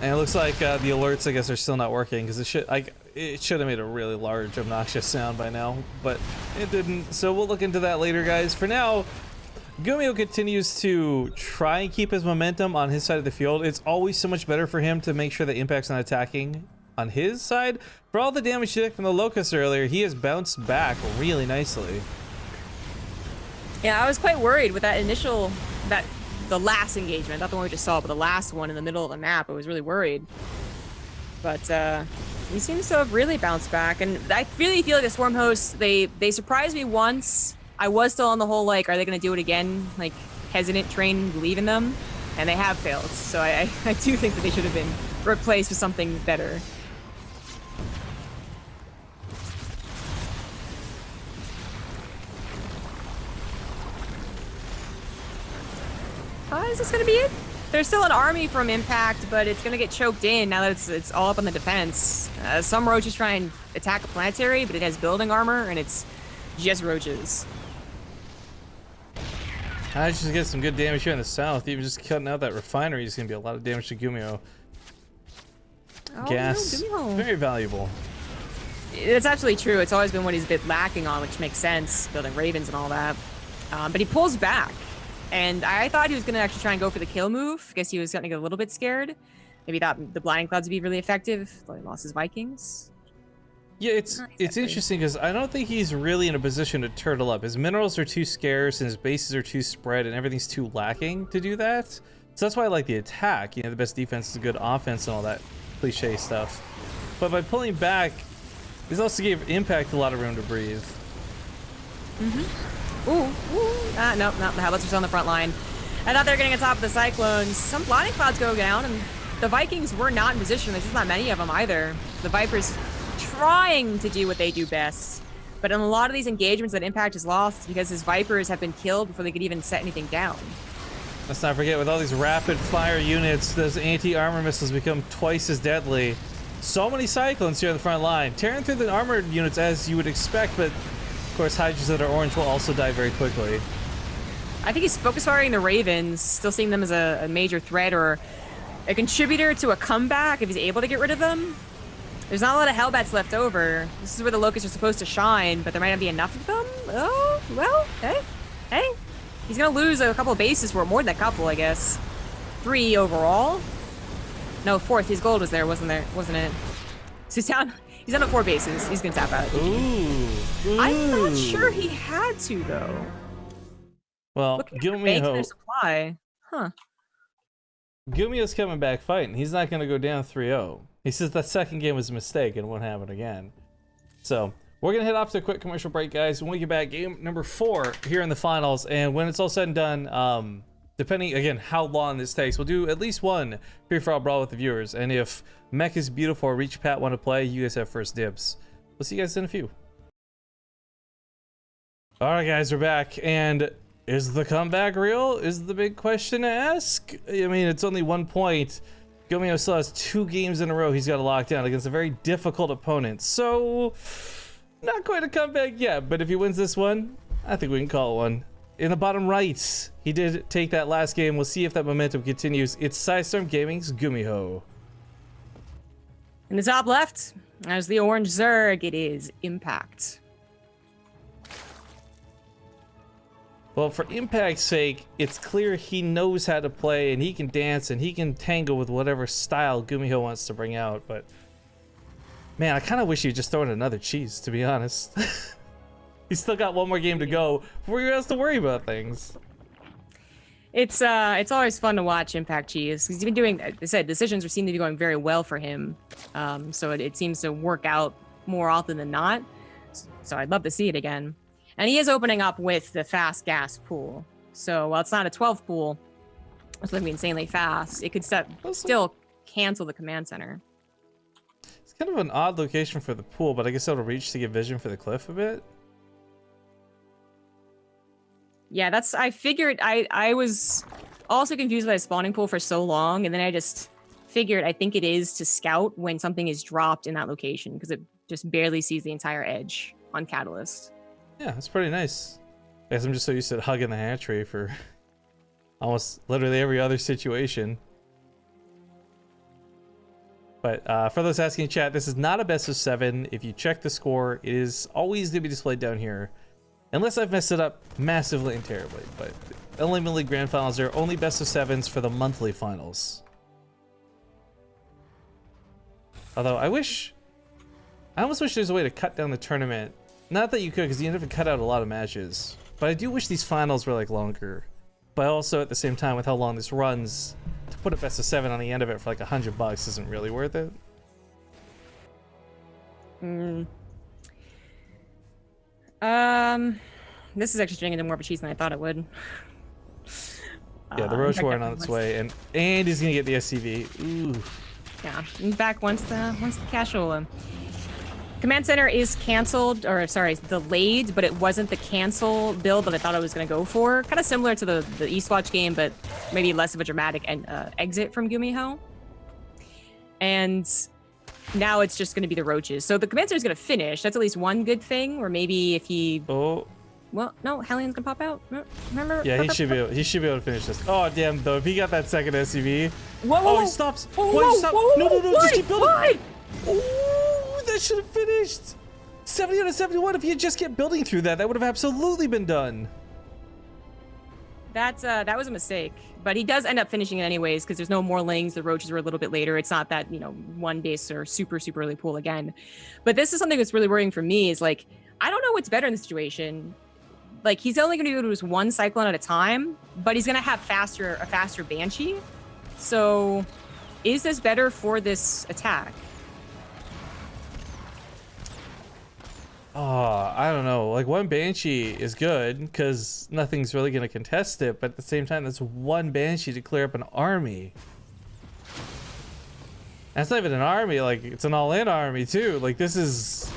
And it looks like the alerts, I guess, are still not working, because it should have made a really large, obnoxious sound by now, but it didn't. So we'll look into that later, guys. For now, GuMiho continues to try and keep his momentum on his side of the field. It's always so much better for him to make sure that Impact's not attacking on his side. For all the damage he took from the Locust earlier, he has bounced back really nicely. Yeah, I was quite worried with that initial, the last engagement, not the one we just saw, but the last one in the middle of the map. I was really worried. But he seems to have really bounced back, and I really feel like the Swarm Hosts, they surprised me once. I was still on the whole, like, are they going to do it again? Like, hesitant train, believe in them, and they have failed. So I do think that they should have been replaced with something better. Is this going to be it? There's still an army from Impact, but it's going to get choked in now that it's all up on the defense. Some roaches try and attack a planetary, but it has building armor, and it's just roaches. I just get some good damage here in the south. Even just cutting out that refinery is going to be a lot of damage to GuMiho. Oh, gas, no, GuMiho. very valuable. It's absolutely true. It's always been what he's a bit lacking on, which makes sense, building ravens and all that. But he pulls back, and I thought he was going to actually try and go for the kill move. I guess he was going to get a little bit scared. Maybe he thought the blinding clouds would be really effective. Though he lost his Vikings. Yeah, it's interesting because I don't think he's really in a position to turtle up. His minerals are too scarce, and his bases are too spread, and everything's too lacking to do that. So that's why I like the attack. You know, the best defense is a good offense and all that cliche stuff. But by pulling back, this also gave Impact a lot of room to breathe. Ooh. No, the Howitzers on the front line. I thought they were getting on top of the Cyclones. Some blinding clouds go down, and the Vikings were not in position. There's just not many of them either. The Vipers trying to do what they do best. But in a lot of these engagements that Impact has lost, because his Vipers have been killed before they could even set anything down. Let's not forget, with all these rapid fire units, those anti-armor missiles become twice as deadly. So many Cyclones here on the front line, tearing through the armored units as you would expect, but of course Hydras that are orange will also die very quickly. I think he's focus firing the Ravens, still seeing them as a major threat or a contributor to a comeback if he's able to get rid of them. There's not a lot of Hellbats left over. This is where the Locusts are supposed to shine, but there might not be enough of them. Oh, well, hey. He's gonna lose a couple of bases for it, more than a couple, I guess. 3 overall. No, 4th. His gold was there, wasn't it? So he's down to 4 bases. He's gonna tap out. Ooh. I'm not sure he had to though. Well, GuMiho. Supply. Huh. GuMiho's coming back fighting. He's not gonna go down 3-0. He says that second game was a mistake and it won't happen again. So we're gonna head off to a quick commercial break, guys. When we get back, game number 4 here in the finals, and when it's all said and done, depending again how long this takes, we'll do at least one free-for-all brawl with the viewers. And if Mech is beautiful or Reach Pat want to play, you guys have first dibs. We'll see you guys in a few. All right, guys, we're back, and is the comeback real? Is the big question to ask. I mean, it's only 1 point. GuMiho still has 2 games in a row he's got to lock down against a very difficult opponent. So, not quite a comeback yet, but if he wins this one, I think we can call it one. In the bottom right, he did take that last game. We'll see if that momentum continues. It's Sidestorm Gaming's GuMiho. In the top left, as the orange Zerg, it is Impact. Well, for Impact's sake, it's clear he knows how to play, and he can dance, and he can tangle with whatever style GuMiho wants to bring out, but man, I kind of wish he'd just throw in another cheese, to be honest. He's still got 1 more game to go before he has to worry about things. It's always fun to watch Impact Cheese. He's been doing, as I said, decisions seem to be going very well for him. So it seems to work out more often than not. So I'd love to see it again. And he is opening up with the fast gas pool. So while it's not a 12 pool, it's going to be insanely fast. It could still cancel the command center. It's kind of an odd location for the pool, but I guess it'll reach to get vision for the cliff a bit. Yeah, I figured, I was also confused by the spawning pool for so long, and then I just figured I think it is to scout when something is dropped in that location, because it just barely sees the entire edge on Catalyst. Yeah, that's pretty nice. I guess I'm just so used to hugging the hatchery for almost literally every other situation. But for those asking in chat, this is not a best of 7. If you check the score, it is always going to be displayed down here. Unless I've messed it up massively and terribly. But Olimoleague Grand Finals are only best of 7s for the monthly finals. Although I almost wish there's a way to cut down the tournament. Not that you could, because you end up cut out a lot of matches. But I do wish these finals were like longer. But also at the same time, with how long this runs, to put a best of 7 on the end of it for like $100 isn't really worth it. This is actually turning into more of a cheese than I thought it would. Yeah, the Roche Warren on its way, and he's gonna get the SCV. Ooh. Yeah, in back once the casual. Command center is canceled, or sorry, delayed, but it wasn't the cancel build that I thought I was gonna go for. Kind of similar to the Eastwatch game, but maybe less of a dramatic exit from GuMiho. And now it's just gonna be the roaches. So the command center is gonna finish. That's at least one good thing. Or maybe if he Well, no, Hellion's gonna pop out. Remember? Yeah, he should be able to finish this. Oh damn though, if he got that second SUV. Whoa, Oh, he stops. Why stop? No, just keep building. Why? Ooh, that should have finished. 70 out of 71. If you just kept building through that, that would have absolutely been done. That was a mistake, but he does end up finishing it anyways because there's no more lanes. The roaches were a little bit later. It's not that, you know, one base or super early pool again. But this is something that's really worrying for me is like, I don't know what's better in this situation. Like, he's only going to be able to use one cyclone at a time, but he's going to have a faster Banshee. So is this better for this attack? Oh, I don't know. Like, one Banshee is good because nothing's really going to contest it, but at the same time, that's one Banshee to clear up an army. That's not even an army, like, it's an all-in army, too. Like, this is...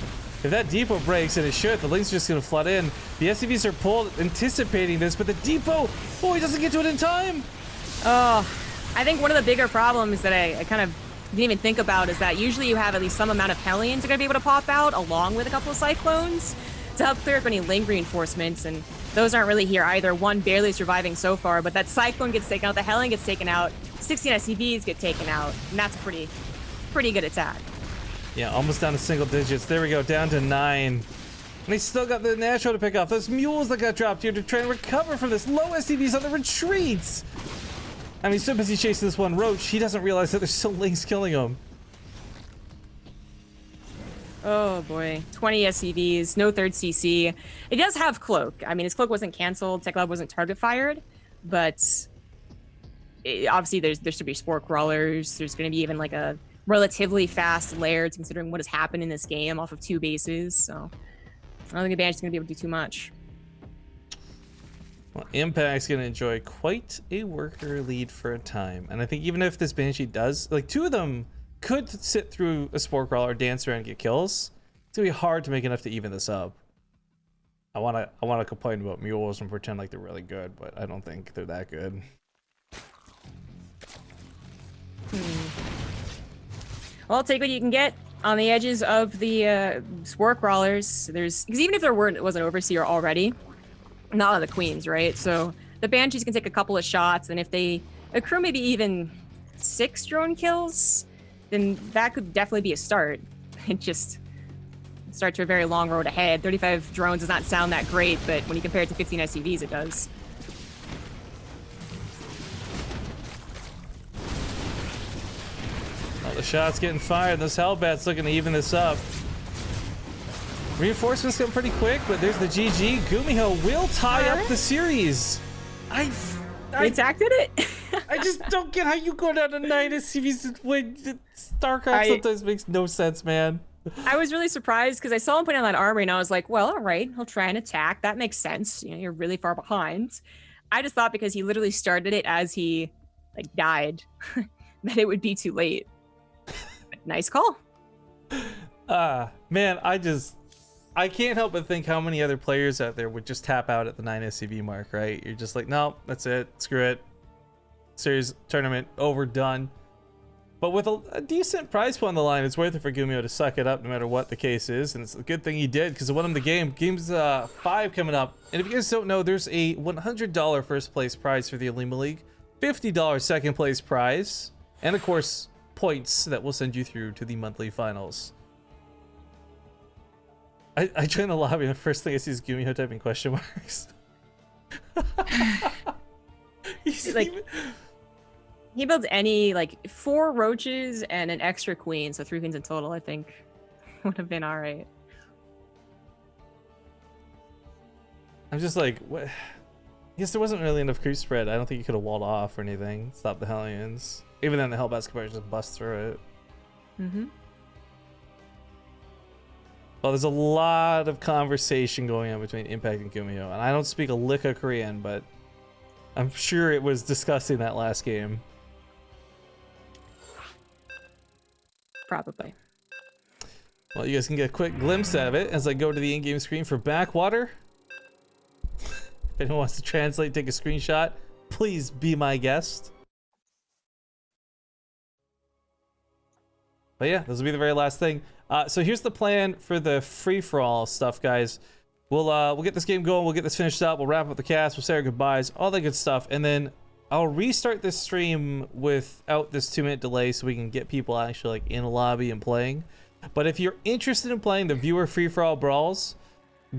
If that depot breaks, and it should, the link's just going to flood in. The SCVs are pulled, anticipating this, but the depot... Oh, he doesn't get to it in time! Oh, I think one of the bigger problems that I kind of didn't even think about is that usually you have at least some amount of Hellions are going to be able to pop out, along with a couple of Cyclones, to help clear up any link reinforcements, and those aren't really here either. One barely surviving so far, but that Cyclone gets taken out, the Hellion gets taken out, 16 SCVs get taken out, and that's a pretty good attack. Yeah, almost down to single digits. There we go, down to 9. And they still got the Nashor to pick off. Those mules that got dropped here to try and recover from this. Low SCVs on the retreats. I mean, so busy chasing this one roach, he doesn't realize that there's still links killing him. Oh boy, 20 SCVs, no third CC. It does have Cloak. I mean, his Cloak wasn't canceled, Tech Lab wasn't target fired, but obviously there should be Spore Crawlers. There's going to be even like a relatively fast Lairs considering what has happened in this game off of 2 bases. So I don't think Advantage is going to be able to do too much. Well, Impact's going to enjoy quite a worker lead for a time. And I think even if this Banshee does, like 2 of them could sit through a Spore Crawler, dance around and get kills. It's going to be hard to make enough to even this up. I want to complain about mules and pretend like they're really good, but I don't think they're that good. Well, take what you can get on the edges of the Spore Crawlers. Because even if there was an Overseer already, not on the Queens, right? So the Banshees can take a couple of shots, and if they accrue maybe even 6 drone kills, then that could definitely be a start. It just starts to a very long road ahead. 35 drones does not sound that great, but when you compare it to 15 SCVs, it does. Oh, the shot's getting fired. Those Hellbats looking to even this up. Reinforcements come pretty quick, but there's the GG. GuMiho will tie up the series. I attacked it. I just don't get how you go down to 9 SCVs and win. StarCraft sometimes makes no sense, man. I was really surprised because I saw him putting on that armor and I was like, well, all right, he'll try and attack. That makes sense. You know, you're really far behind. I just thought because he literally started it as he like died that it would be too late. Nice call. Man, I can't help but think how many other players out there would just tap out at the 9 SCV mark, right? You're just like, no, that's it. Screw it. Series, tournament, over, done. But with a decent prize pool on the line, it's worth it for GuMiho to suck it up no matter what the case is. And it's a good thing he did because it won him the game. Game's 5 coming up. And if you guys don't know, there's a $100 first place prize for the Olimoleague, $50 second place prize, and of course, points that will send you through to the monthly finals. I join the lobby and the first thing I see is GuMiho typing question marks. He's like, he builds any like 4 roaches and an extra queen, so 3 queens in total, I think would have been all right. I'm just like, what? I guess there wasn't really enough creep spread. I don't think you could have walled off or anything. Stop the Hellions. Even then, the Hellbats could just bust through it. Mm-hmm. Well, there's a lot of conversation going on between Impact and GuMiho, and I don't speak a lick of Korean, but I'm sure it was discussing that last game. Probably. Well, you guys can get a quick glimpse of it as I go to the in-game screen for Backwater. If anyone wants to translate, take a screenshot, please be my guest. But yeah, this will be the very last thing. So here's the plan for the free-for-all stuff, guys. we'll get this game going. We'll get this finished up. We'll wrap up the cast. We'll say our goodbyes, all that good stuff, and then I'll restart this stream without this 2-minute delay so we can get people actually like in a lobby and playing. But if you're interested in playing the viewer free-for-all brawls,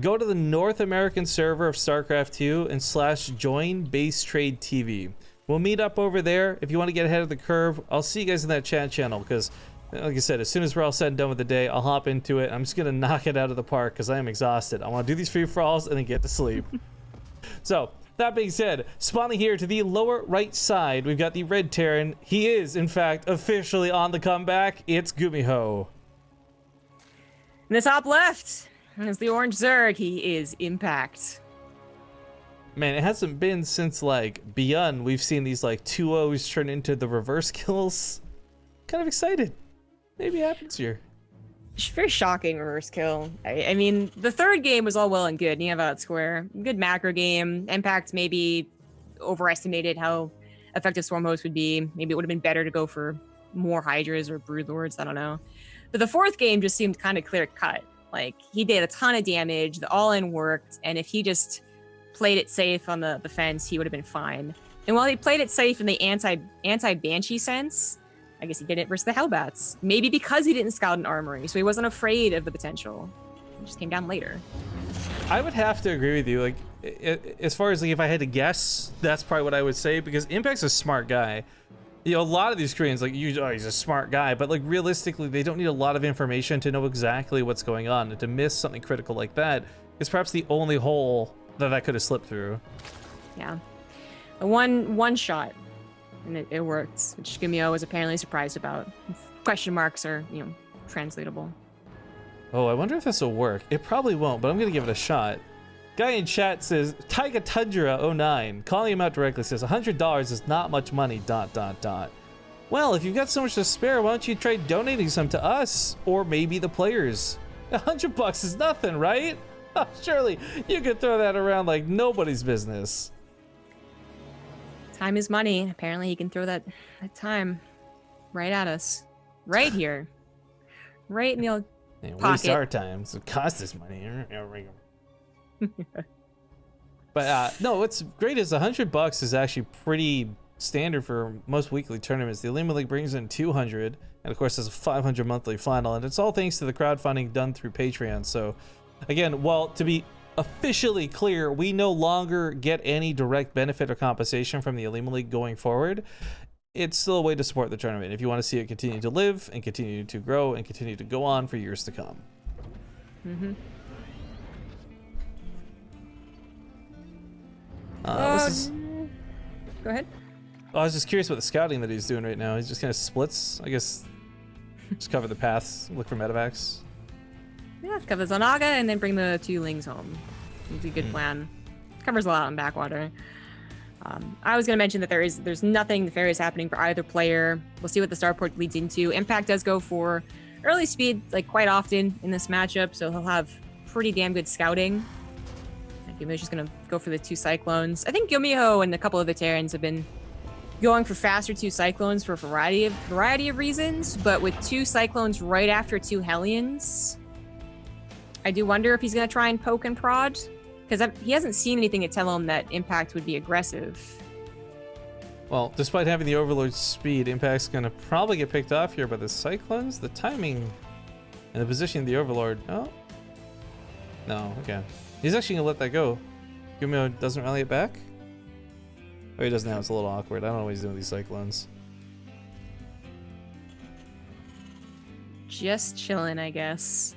go to the North American server of StarCraft 2 and /join BaseTradeTV. We'll meet up over there. If you want to get ahead of the curve, I'll see you guys in that chat channel because, like I said, as soon as we're all said and done with the day, I'll hop into it. I'm just going to knock it out of the park because I am exhausted. I want to do these free-for-alls and then get to sleep. So, that being said, spawning here to the lower right side, we've got the Red Terran. He is, in fact, officially on the comeback. It's GuMiho. In the top left is the Orange Zerg. He is Impact. Man, it hasn't been since, like, Beyond we've seen these, like, 2-0s turn into the reverse kills. Kind of excited. Maybe it happens here. Very shocking reverse kill. I mean, the third game was all well and good. You have out square. Good macro game. Impact maybe overestimated how effective Swarm Host would be. Maybe it would have been better to go for more Hydras or Brood Lords. I don't know. But the fourth game just seemed kind of clear cut. Like, he did a ton of damage. The all-in worked. And if he just played it safe on the fence, he would have been fine. And while he played it safe in the anti-Banshee sense, I guess he did it versus the Hellbats. Maybe because he didn't scout an armory, so he wasn't afraid of the potential. It just came down later. I would have to agree with you. Like, as far as like if I had to guess, that's probably what I would say because Impact's a smart guy. You know, a lot of these Koreans, like, he's a smart guy, but like realistically, they don't need a lot of information to know exactly what's going on. And to miss something critical like that is perhaps the only hole that could have slipped through. Yeah, one shot. And it worked, which GuMiho was apparently surprised about. Question marks are, translatable. Oh, I wonder if this will work. It probably won't, but I'm going to give it a shot. Guy in chat says, Taiga Tundra 09, calling him out directly, says, $100 is not much money, ... Well, if you've got so much to spare, why don't you try donating some to us? Or maybe the players. $100 is nothing, right? Oh, surely you could throw that around like nobody's business. Time is money. Apparently he can throw that time right at us. Right here. Right in the old pocket. Waste our time, so it costs us money. But no, what's great is $100 is actually pretty standard for most weekly tournaments. The Olimoleague brings in 200, and of course there's a 500 monthly final, and it's all thanks to the crowdfunding done through Patreon. So again, well, to be officially clear, we no longer get any direct benefit or compensation from the Olimoleague going forward. It's still a way to support the tournament if you want to see it continue to live and continue to grow and continue to go on for years to come. Go ahead. I was just curious about the scouting that he's doing right now. He's just kind of splits, I guess, just cover the paths, look for medevacs. Yeah, cover Zonaga and then bring the 2 Lings home. It's a good plan. Covers a lot on backwater. I was going to mention that there's nothing nefarious happening for either player. We'll see what the starport leads into. Impact does go for early speed, like, quite often in this matchup, so he'll have pretty damn good scouting. GuMiho's just going to go for the 2 Cyclones. I think GuMiho and a couple of the Terrans have been going for faster 2 Cyclones for a variety of reasons, but with 2 Cyclones right after 2 Hellions, I do wonder if he's going to try and poke and prod, because he hasn't seen anything to tell him that Impact would be aggressive. Well, despite having the Overlord speed, Impact's going to probably get picked off here by the Cyclones. The timing and the position of the Overlord. Oh. No, okay. He's actually going to let that go. GuMiho doesn't rally it back? Oh, he does now. It's a little awkward. I don't know what he's doing with these Cyclones. Just chilling, I guess.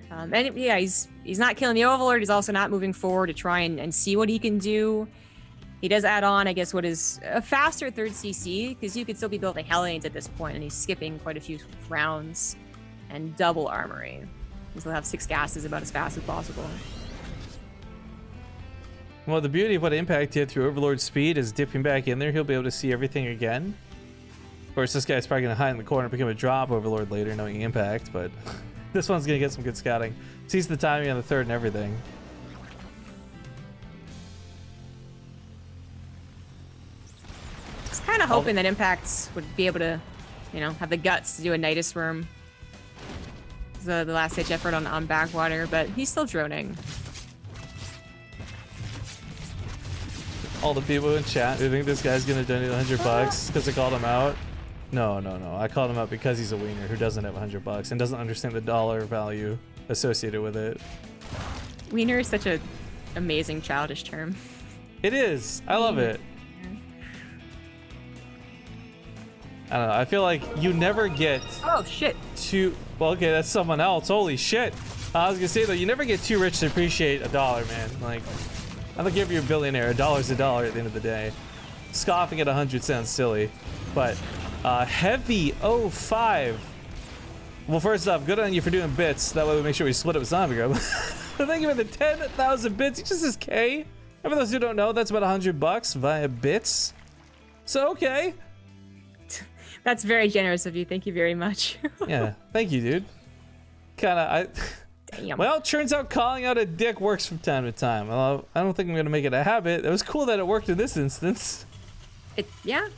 And yeah, he's not killing the Overlord. He's also not moving forward to try and see what he can do. He does add on, I guess, what is a faster 3rd CC, because you could still be building Hellions at this point, and he's skipping quite a few rounds, and double armory. He'll have 6 gases about as fast as possible. Well, the beauty of what Impact did through Overlord speed is dipping back in there, he'll be able to see everything again. Of course, this guy's probably going to hide in the corner and become a drop Overlord later, knowing Impact, but this one's going to get some good scouting. Sees the timing on the 3rd and everything. Just kind of hoping that Impact would be able to, have the guts to do a Nidus Worm. The last-ditch effort on backwater, but he's still droning. All the people in chat who think this guy's gonna donate $100 because I called him out. No. I called him out because he's a wiener who doesn't have $100 and doesn't understand the dollar value associated with it. Wiener is such a amazing childish term. It is. I love it. I don't know. I feel like you never get Oh shit. too. Well, okay, that's someone else. Holy shit. I was gonna say though, you never get too rich to appreciate a dollar, man. Like, I don't care if you're a billionaire. A dollar's a dollar at the end of the day. Scoffing at 100 sounds silly, but heavy 05. Well, first off, good on you for doing bits. That way we make sure we split it with Zombie Grub. Thank you for the 10,000 bits. He just says K. And for those who don't know, that's about $100 via bits. So okay. That's very generous of you. Thank you very much. Yeah, thank you, dude. Damn. Well, turns out calling out a dick works from time to time. I don't think I'm gonna make it a habit. It was cool that it worked in this instance. Yeah.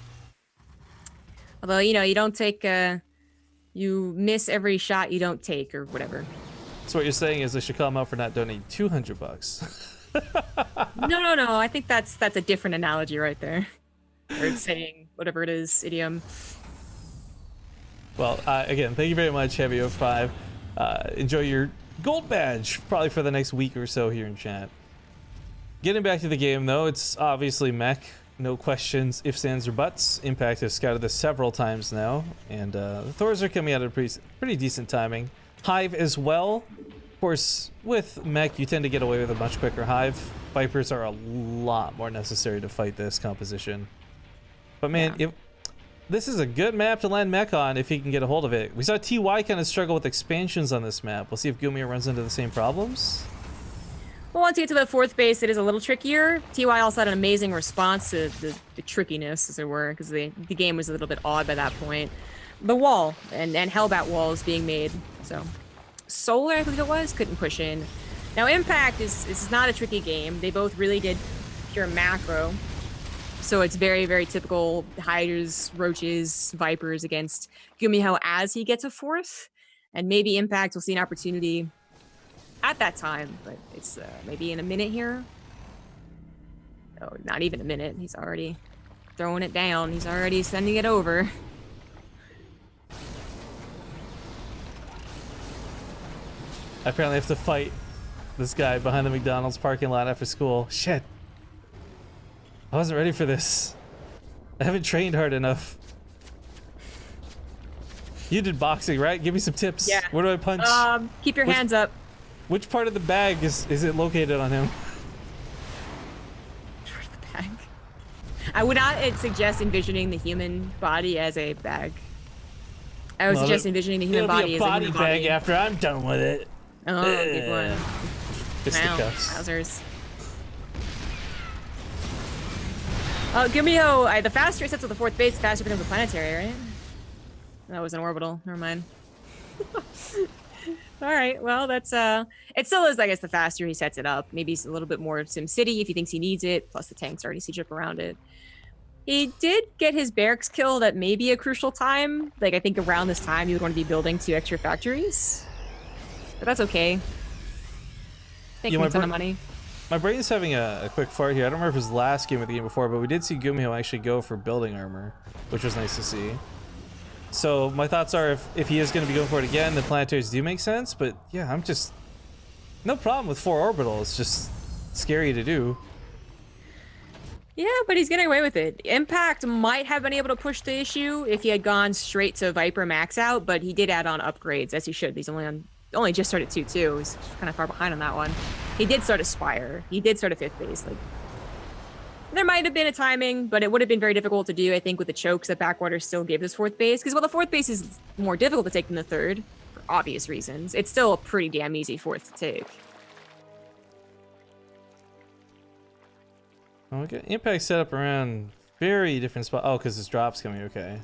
Although, you know, you don't take, you miss every shot you don't take or whatever. So what you're saying is I should call him out for not donating $200. No. I think that's a different analogy right there. Or saying whatever it is, idiom. Well, again, thank you very much, Heavy 05. Enjoy your gold badge, probably for the next week or so here in chat. Getting back to the game, though, it's obviously mech. No questions, ifs, ands, or buts. Impact has scouted this several times now, and the Thors are coming out at pretty decent timing. Hive as well. Of course, with mech, you tend to get away with a much quicker Hive. Vipers are a lot more necessary to fight this composition. But man, this is a good map to land mech on if he can get a hold of it. We saw TY kind of struggle with expansions on this map. We'll see if GuMiho runs into the same problems. Well, once you get to the fourth base, it is a little trickier. TY also had an amazing response to the trickiness, as it were, because the game was a little bit odd by that point. The wall and Hellbat walls being made. So Solar, I believe it was, couldn't push in. Now Impact is not a tricky game. They both really did pure macro. So it's very, very typical Hydras, Roaches, Vipers against GuMiho as he gets a fourth. And maybe Impact will see an opportunity at that time, but it's maybe in a minute here. Oh, not even a minute. He's already throwing it down. He's already sending it over. I apparently have to fight this guy behind the McDonald's parking lot after school. Shit. I wasn't ready for this. I haven't trained hard enough. You did boxing, right? Give me some tips. Yeah. Where do I punch? Keep your hands up. Which part of the bag is it located on him? The bag. I would not suggest envisioning the human body as a bag. I would suggest envisioning the human body as a body human bag body. after I'm done with it. Oh, good one. Fisticuffs. Wowzers. GuMiho, the faster it sets with the fourth base, the faster it becomes a planetary, right? That was an orbital. Never mind. All right, well, that's it still is, I guess, the faster he sets it up. Maybe it's a little bit more SimCity if he thinks he needs it, plus the tanks already siege up around it. He did get his barracks killed at maybe a crucial time. Like, I think around this time, you would want to be building 2 extra factories. But that's okay. Making a ton of money. My brain's having a quick fart here. I don't remember if it was last game or the game before, but we did see GuMiho actually go for building armor, which was nice to see. So my thoughts are if he is going to be going for it again, the planetaries do make sense, but yeah, I'm just... No problem with 4 orbitals, it's just scary to do. Yeah, but he's getting away with it. Impact might have been able to push the issue if he had gone straight to Viper max out, but he did add on upgrades, as he should. He's only just started 2-2. He's kind of far behind on that one. He did start a Spire. He did start a 5th base. Like, there might have been a timing, but it would have been very difficult to do, I think, with the chokes that Backwater still gave this 4th base. Because while the 4th base is more difficult to take than the 3rd, for obvious reasons, it's still a pretty damn easy 4th to take. Okay, Impact set up around very different spot. Oh, because his drop's coming, okay.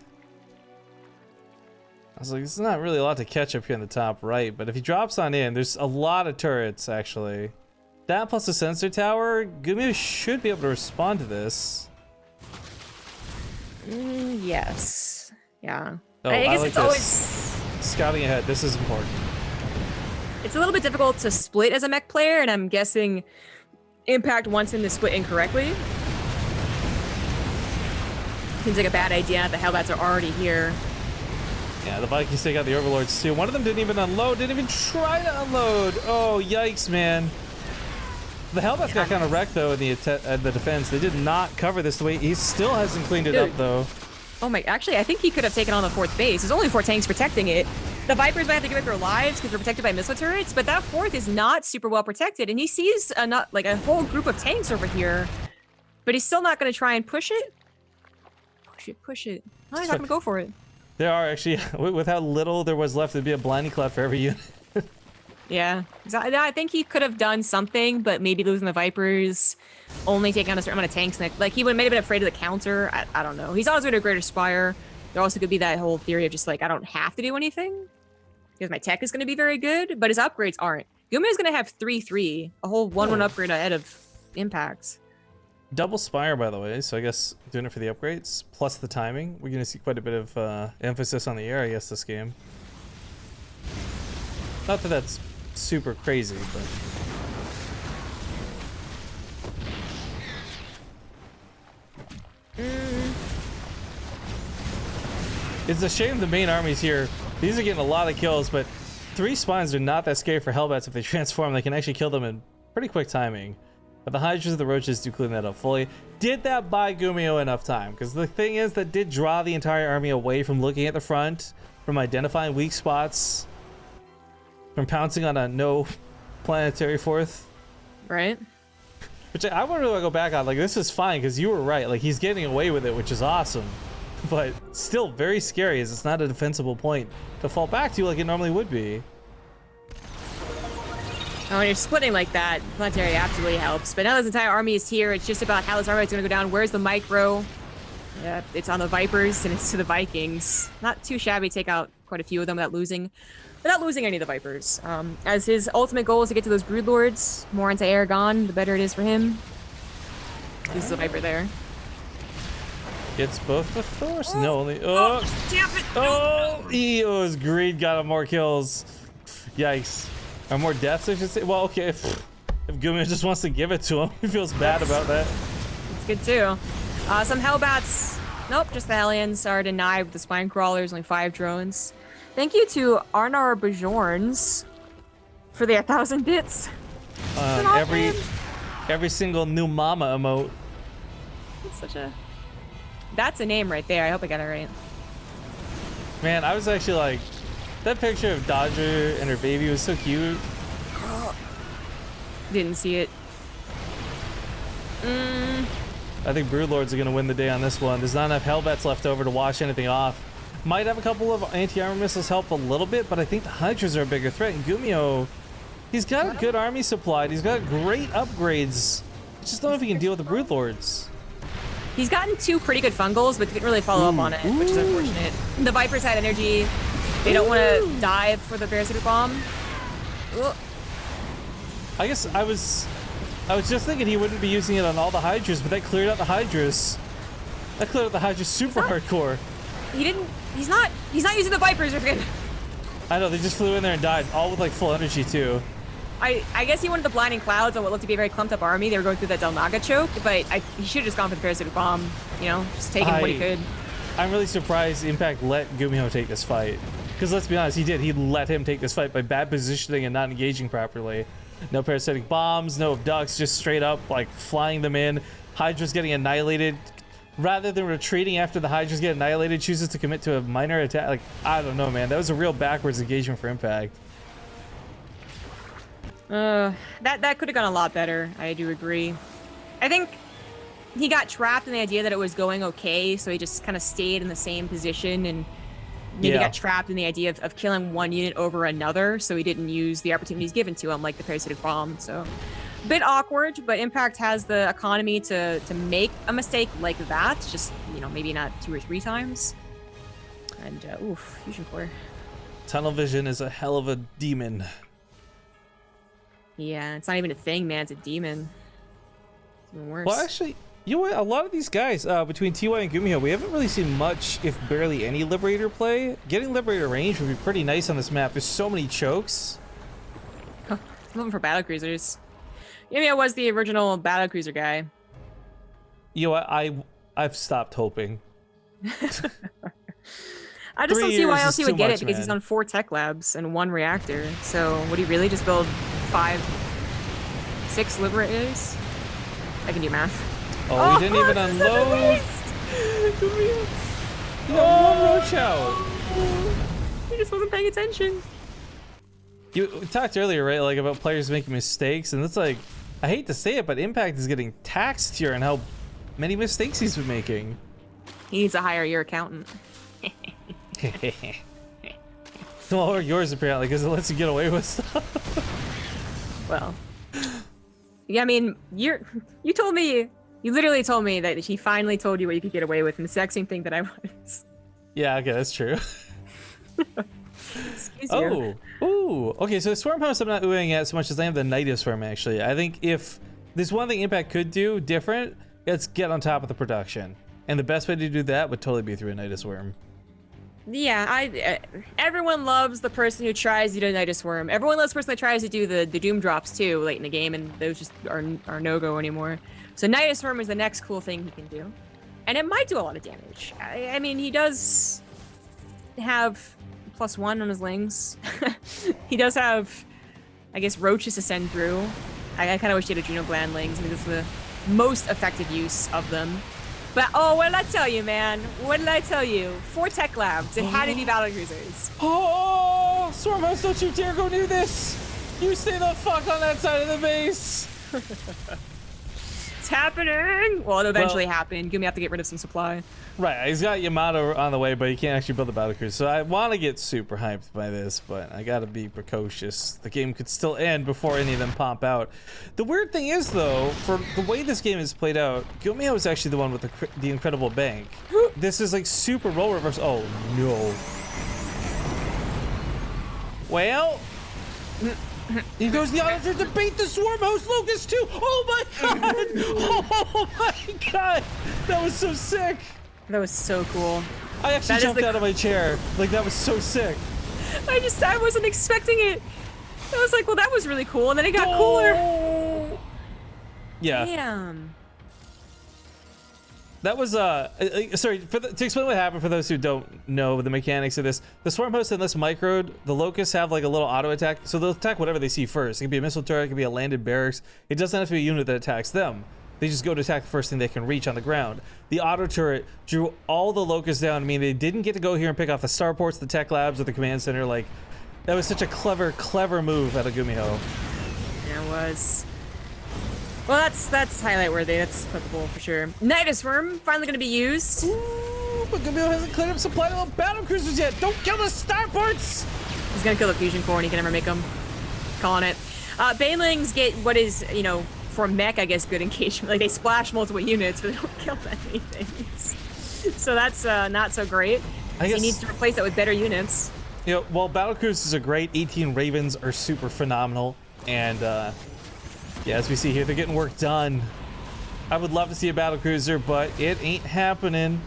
I was like, there's not really a lot to catch up here in the top right, but if he drops on in, there's a lot of turrets, actually. That plus the sensor tower, GuMiho should be able to respond to this. Yes. Yeah. Oh, I guess like it's this. always... Scouting ahead, this is important. It's a little bit difficult to split as a mech player, and I'm guessing Impact wants him to split incorrectly. Seems like a bad idea. The Hellbats are already here. Yeah, the Vikings take out the Overlords too. One of them didn't even unload, didn't even try to unload. Oh, yikes, man. The Hellbats got kind of wrecked though in the defense. They did not cover this the way. He still hasn't cleaned it up though. Oh my, actually, I think he could have taken on the 4th base. There's only 4 tanks protecting it. The Vipers might have to give up their lives because they're protected by missile turrets, but that 4th is not super well protected, and he sees a whole group of tanks over here, but he's still not going to try and push it. Push it. Oh, he's not going to go for it. There are actually, with how little there was left, there'd be a blinding cloud for every unit. Yeah, I think he could have done something, but maybe losing the Vipers, only taking on a certain amount of tanks. Like, he would maybe been afraid of the counter. I don't know. He's always going to Greater Spire. There also could be that whole theory of just like, I don't have to do anything because my tech is going to be very good, but his upgrades aren't. GuMiho is going to have 3/3, a whole 1/1 upgrade ahead of impacts. Double Spire, by the way, so I guess doing it for the upgrades, plus the timing. We're going to see quite a bit of emphasis on the air, I guess, this game. Not that that's super crazy, but... It's a shame the main armies here, these are getting a lot of kills, but 3 spines are not that scary for Hellbats. If they transform, they can actually kill them in pretty quick timing. But the Hydras and the Roaches do clean that up fully. Did that buy GuMiho enough time? Because the thing is, that did draw the entire army away from looking at the front, from identifying weak spots, from pouncing on a no planetary 4th. Right. Which I want to go back on. Like, this is fine, because you were right. Like, he's getting away with it, which is awesome. But still very scary, as it's not a defensible point to fall back to like it normally would be. Oh, when you're splitting like that, planetary absolutely helps. But now this entire army is here. It's just about how this army is going to go down. Where's the micro? Yeah, it's on the Vipers and it's to the Vikings. Not too shabby. Take out quite a few of them without losing any of the Vipers. As his ultimate goal is to get to those Broodlords. More anti-air gone, the better it is for him. This is a Viper there. Gets both the Thors. No, only. Oh, damn it! Oh, his greed got him more kills. Yikes. Or more deaths, I should say. Well, okay. If GuMiho just wants to give it to him, he feels bad about that. It's good too. Some Hellbats. Nope, just the Hellions are denied with the Spine Crawlers. Only 5 drones. Thank you to Arnar Bajorns for the 1,000 bits. Every single new mama emote. It's such a... That's a name right there. I hope I got it right. Man, I was actually like, that picture of Dodger and her baby was so cute. Didn't see it. I think Broodlords are going to win the day on this one. There's not enough Hellbats left over to wash anything off. Might have a couple of anti-armor missiles help a little bit, but I think the Hydras are a bigger threat. And GuMiho, he's got a good army supplied. He's got great upgrades. I just don't know if he can deal with the Broodlords. He's gotten 2 pretty good fungals, but didn't really follow up on it, which is unfortunate. The Vipers had energy. They don't want to dive for the Parasitic Bomb. Ugh. I guess I was just thinking he wouldn't be using it on all the Hydras, but that cleared out the Hydras. That cleared out the Hydras super hardcore. He's not using the Vipers. I know, they just flew in there and died, all with like full energy too. I guess he wanted the blinding clouds on what looked to be a very clumped up army. They were going through that Delnaga choke, but he should have just gone for the Parasitic Bomb, you know, just taking what he could. I'm really surprised Impact let GuMiho take this fight. Because let's be honest, he did. He let him take this fight by bad positioning and not engaging properly. No parasitic bombs, no abducts, just straight up like flying them in. Hydra's getting annihilated. Rather than retreating after the Hydras get annihilated, chooses to commit to a minor attack. Like, I don't know, man. That was a real backwards engagement for Impact. That could have gone a lot better. I do agree. I think he got trapped in the idea that it was going okay, so he just kind of stayed in the same position and maybe got trapped in the idea of killing one unit over another, so he didn't use the opportunities given to him, like the Parasitic Bomb. So, a bit awkward, but Impact has the economy to make a mistake like that, just, you know, maybe not 2 or 3 times. And, oof, Fusion Core. Tunnel Vision is a hell of a demon. Yeah, it's not even a thing, man. It's a demon. It's even worse. Well, actually, you know what? A lot of these guys, between TY and GuMiho, we haven't really seen much, if barely any, Liberator play. Getting Liberator range would be pretty nice on this map. There's so many chokes. I'm looking for battlecruisers. GuMiho was the original battlecruiser guy. You know what? I've stopped hoping. I just 3 don't see why years else is he would too get much, it because he's man. on 4 tech labs and 1 reactor. So would he really just build 6 liberators? I can do math. Oh, he didn't even this is such a unload. waste! You got 1 roach out. He just wasn't paying attention. You talked earlier, right, like about players making mistakes, and it's like, I hate to say it, but Impact is getting taxed here on how many mistakes he's been making. He needs to hire your accountant. Well, or yours apparently, because it lets you get away with stuff. Well, yeah, I mean, you literally told me that he finally told you what you could get away with, and the exact same thing that I was. Yeah, okay, that's true. Excuse you. Oh, ooh, okay, so Swarm House I'm not oohing at so much as I am the Nidus Swarm, actually. I think if there's one thing Impact could do different, it's get on top of the production. And the best way to do that would totally be through a Nidus Worm. Yeah, everyone loves the person who tries to do Nidus Worm. Everyone loves the person that tries to do the Doom drops too late in the game, and those just are no-go anymore. So Nidus Worm is the next cool thing he can do. And it might do a lot of damage. I mean, he does have +1 on his lings. He does have, I guess, roaches to send through. I kind of wish he had Adrenal Gland lings. I think that's the most effective use of them. But, oh, what did I tell you, man? What did I tell you? 4 tech labs. It had to be battle cruisers. Oh, Swarm House, don't you dare go near this! You stay the fuck on that side of the base! It's happening! Well, it'll eventually happen. GuMiho have to get rid of some supply. Right, he's got Yamato on the way, but he can't actually build the battle cruiser. So I want to get super hyped by this, but I gotta be precocious. The game could still end before any of them pop out. The weird thing is, though, for the way this game is played out, GuMiho is actually the one with the incredible bank. This is like super role reverse. Oh no. Well, he goes the auto to bait the Swarm House Locust too. Oh my god! Oh my god! That was so sick. That was so cool. I actually jumped out of my chair. Like, that was so sick. I wasn't expecting it. I was like, well, that was really cool. And then it got cooler. Yeah. Damn. That was, sorry, to explain what happened for those who don't know the mechanics of this, the Swarm Host in this micro, the Locusts have like a little auto attack, so they'll attack whatever they see first. It could be a missile turret, it could be a landed barracks. It doesn't have to be a unit that attacks them. They just go to attack the first thing they can reach on the ground. The auto turret drew all the Locusts down. I mean, they didn't get to go here and pick off the starports, the tech labs, or the command center. Like, that was such a clever move out of GuMiho. Yeah, it was. Well, that's highlight worthy. That's clippable for sure. Nidus Worm finally gonna be used. Ooh, but GuMiho hasn't cleared up supply to the battle cruisers yet. Don't kill the starports! He's gonna kill the fusion core and he can never make them. Calling it. Banelings get what is, you know, for mech, I guess, good engagement. Like, they splash multiple units, but they don't kill anything. So that's not so great. I guess he needs to replace that with better units. You know, while battle cruisers are great, 18 Ravens are super phenomenal. And, yeah, as we see here, they're getting work done. I would love to see a battle cruiser, but it ain't happening.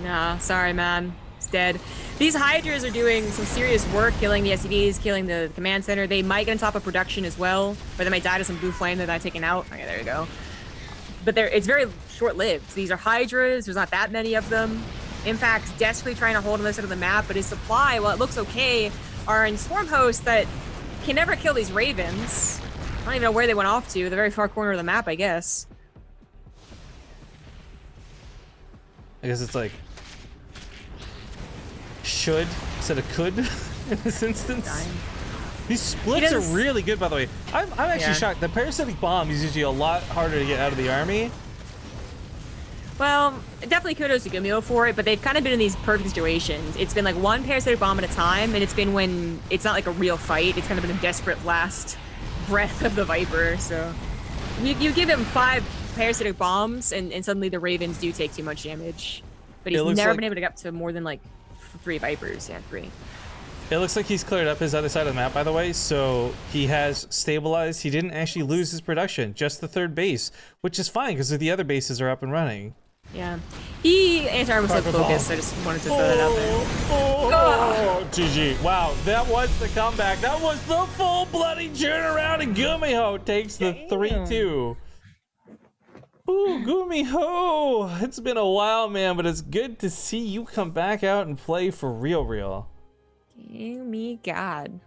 Nah, sorry, man. It's dead. These Hydras are doing some serious work, killing the SCVs, killing the command center. They might get on top of production as well, but they might die to some blue flame that I taken out. Okay, there you go. But it's very short-lived. These are Hydras. There's not that many of them. Impact's desperately trying to hold on this side of the map, but his supply, while it looks okay, are in Swarm Hosts that can never kill these Ravens. I don't even know where they went off to. The very far corner of the map, I guess. I guess it's like should instead of could in this instance. Dying. These splits are really good, by the way. I'm actually shocked. The parasitic bomb is usually a lot harder to get out of the army. Well, definitely kudos to GuMiho for it, but they've kind of been in these perfect situations. It's been like one parasitic bomb at a time, and it's been when it's not like a real fight. It's kind of been a desperate last breath of the Viper. So you give him 5 parasitic bombs, and suddenly the Ravens do take too much damage. But he's never been able to get up to more than like 3 Vipers. Yeah, 3. It looks like he's cleared up his other side of the map, by the way, so he has stabilized. He didn't actually lose his production, just the 3rd base, which is fine because the other bases are up and running. Yeah. He anti-armor said focus, so I just wanted to throw that out there. Oh, GG. Wow, that was the comeback. That was the full bloody turnaround, and GuMiho takes the 3-2. Ooh, GuMiho! It's been a while, man, but it's good to see you come back out and play for real. Oh me God.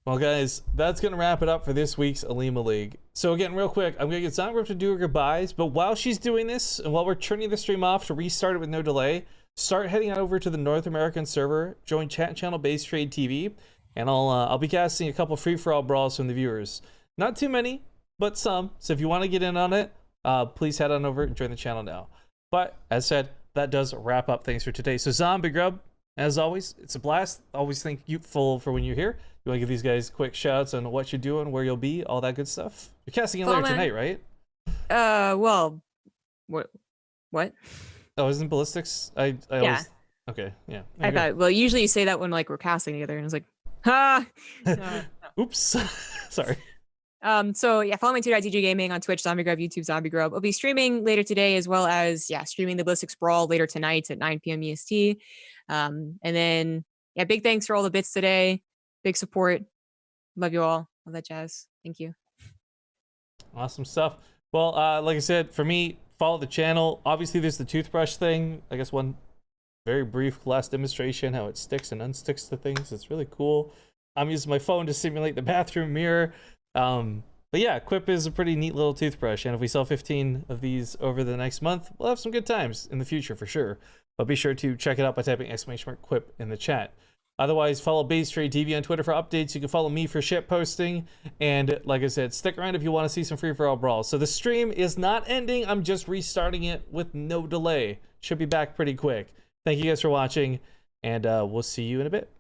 Well, guys, that's going to wrap it up for this week's Olimoleague. So again, real quick, I'm going to get Zombie to do her goodbyes, but while she's doing this, and while we're turning the stream off to restart it with no delay, start heading on over to the North American server, join chat channel BaseTradeTV, and I'll be casting a couple free-for-all brawls from the viewers. Not too many, but some. So if you want to get in on it, please head on over and join the channel now. But as said, that does wrap up things for today. So Zombie Grub, as always, it's a blast. Always thankful for when you're here. You want to give these guys quick shouts on what you're doing, where you'll be, all that good stuff. You're casting in later tonight, right? Well, what? Oh, isn't ballistics? I Yeah. always... Okay, yeah. I thought, well, usually you say that when like we're casting together, and it's like, ha! No. Oops. Sorry. So yeah, follow me to TvZ Gaming on Twitch, Zombie Grub, YouTube, Zombie Grub. I'll be streaming later today, as well as streaming the Ballistics Brawl later tonight at 9 p.m. EST. And then big thanks for all the bits today. Big support. Love you all. All that jazz. Thank you. Awesome stuff. Well, like I said, for me, follow the channel. Obviously, there's the toothbrush thing. I guess one very brief class demonstration, how it sticks and unsticks to things. It's really cool. I'm using my phone to simulate the bathroom mirror. But yeah, Quip is a pretty neat little toothbrush. And if we sell 15 of these over the next month, we'll have some good times in the future for sure. But be sure to check it out by typing !Quip in the chat. Otherwise, follow BaseTradeTV on Twitter for updates. You can follow me for shit posting. And like I said, stick around if you want to see some free-for-all brawls. So the stream is not ending. I'm just restarting it with no delay. Should be back pretty quick. Thank you guys for watching, and we'll see you in a bit.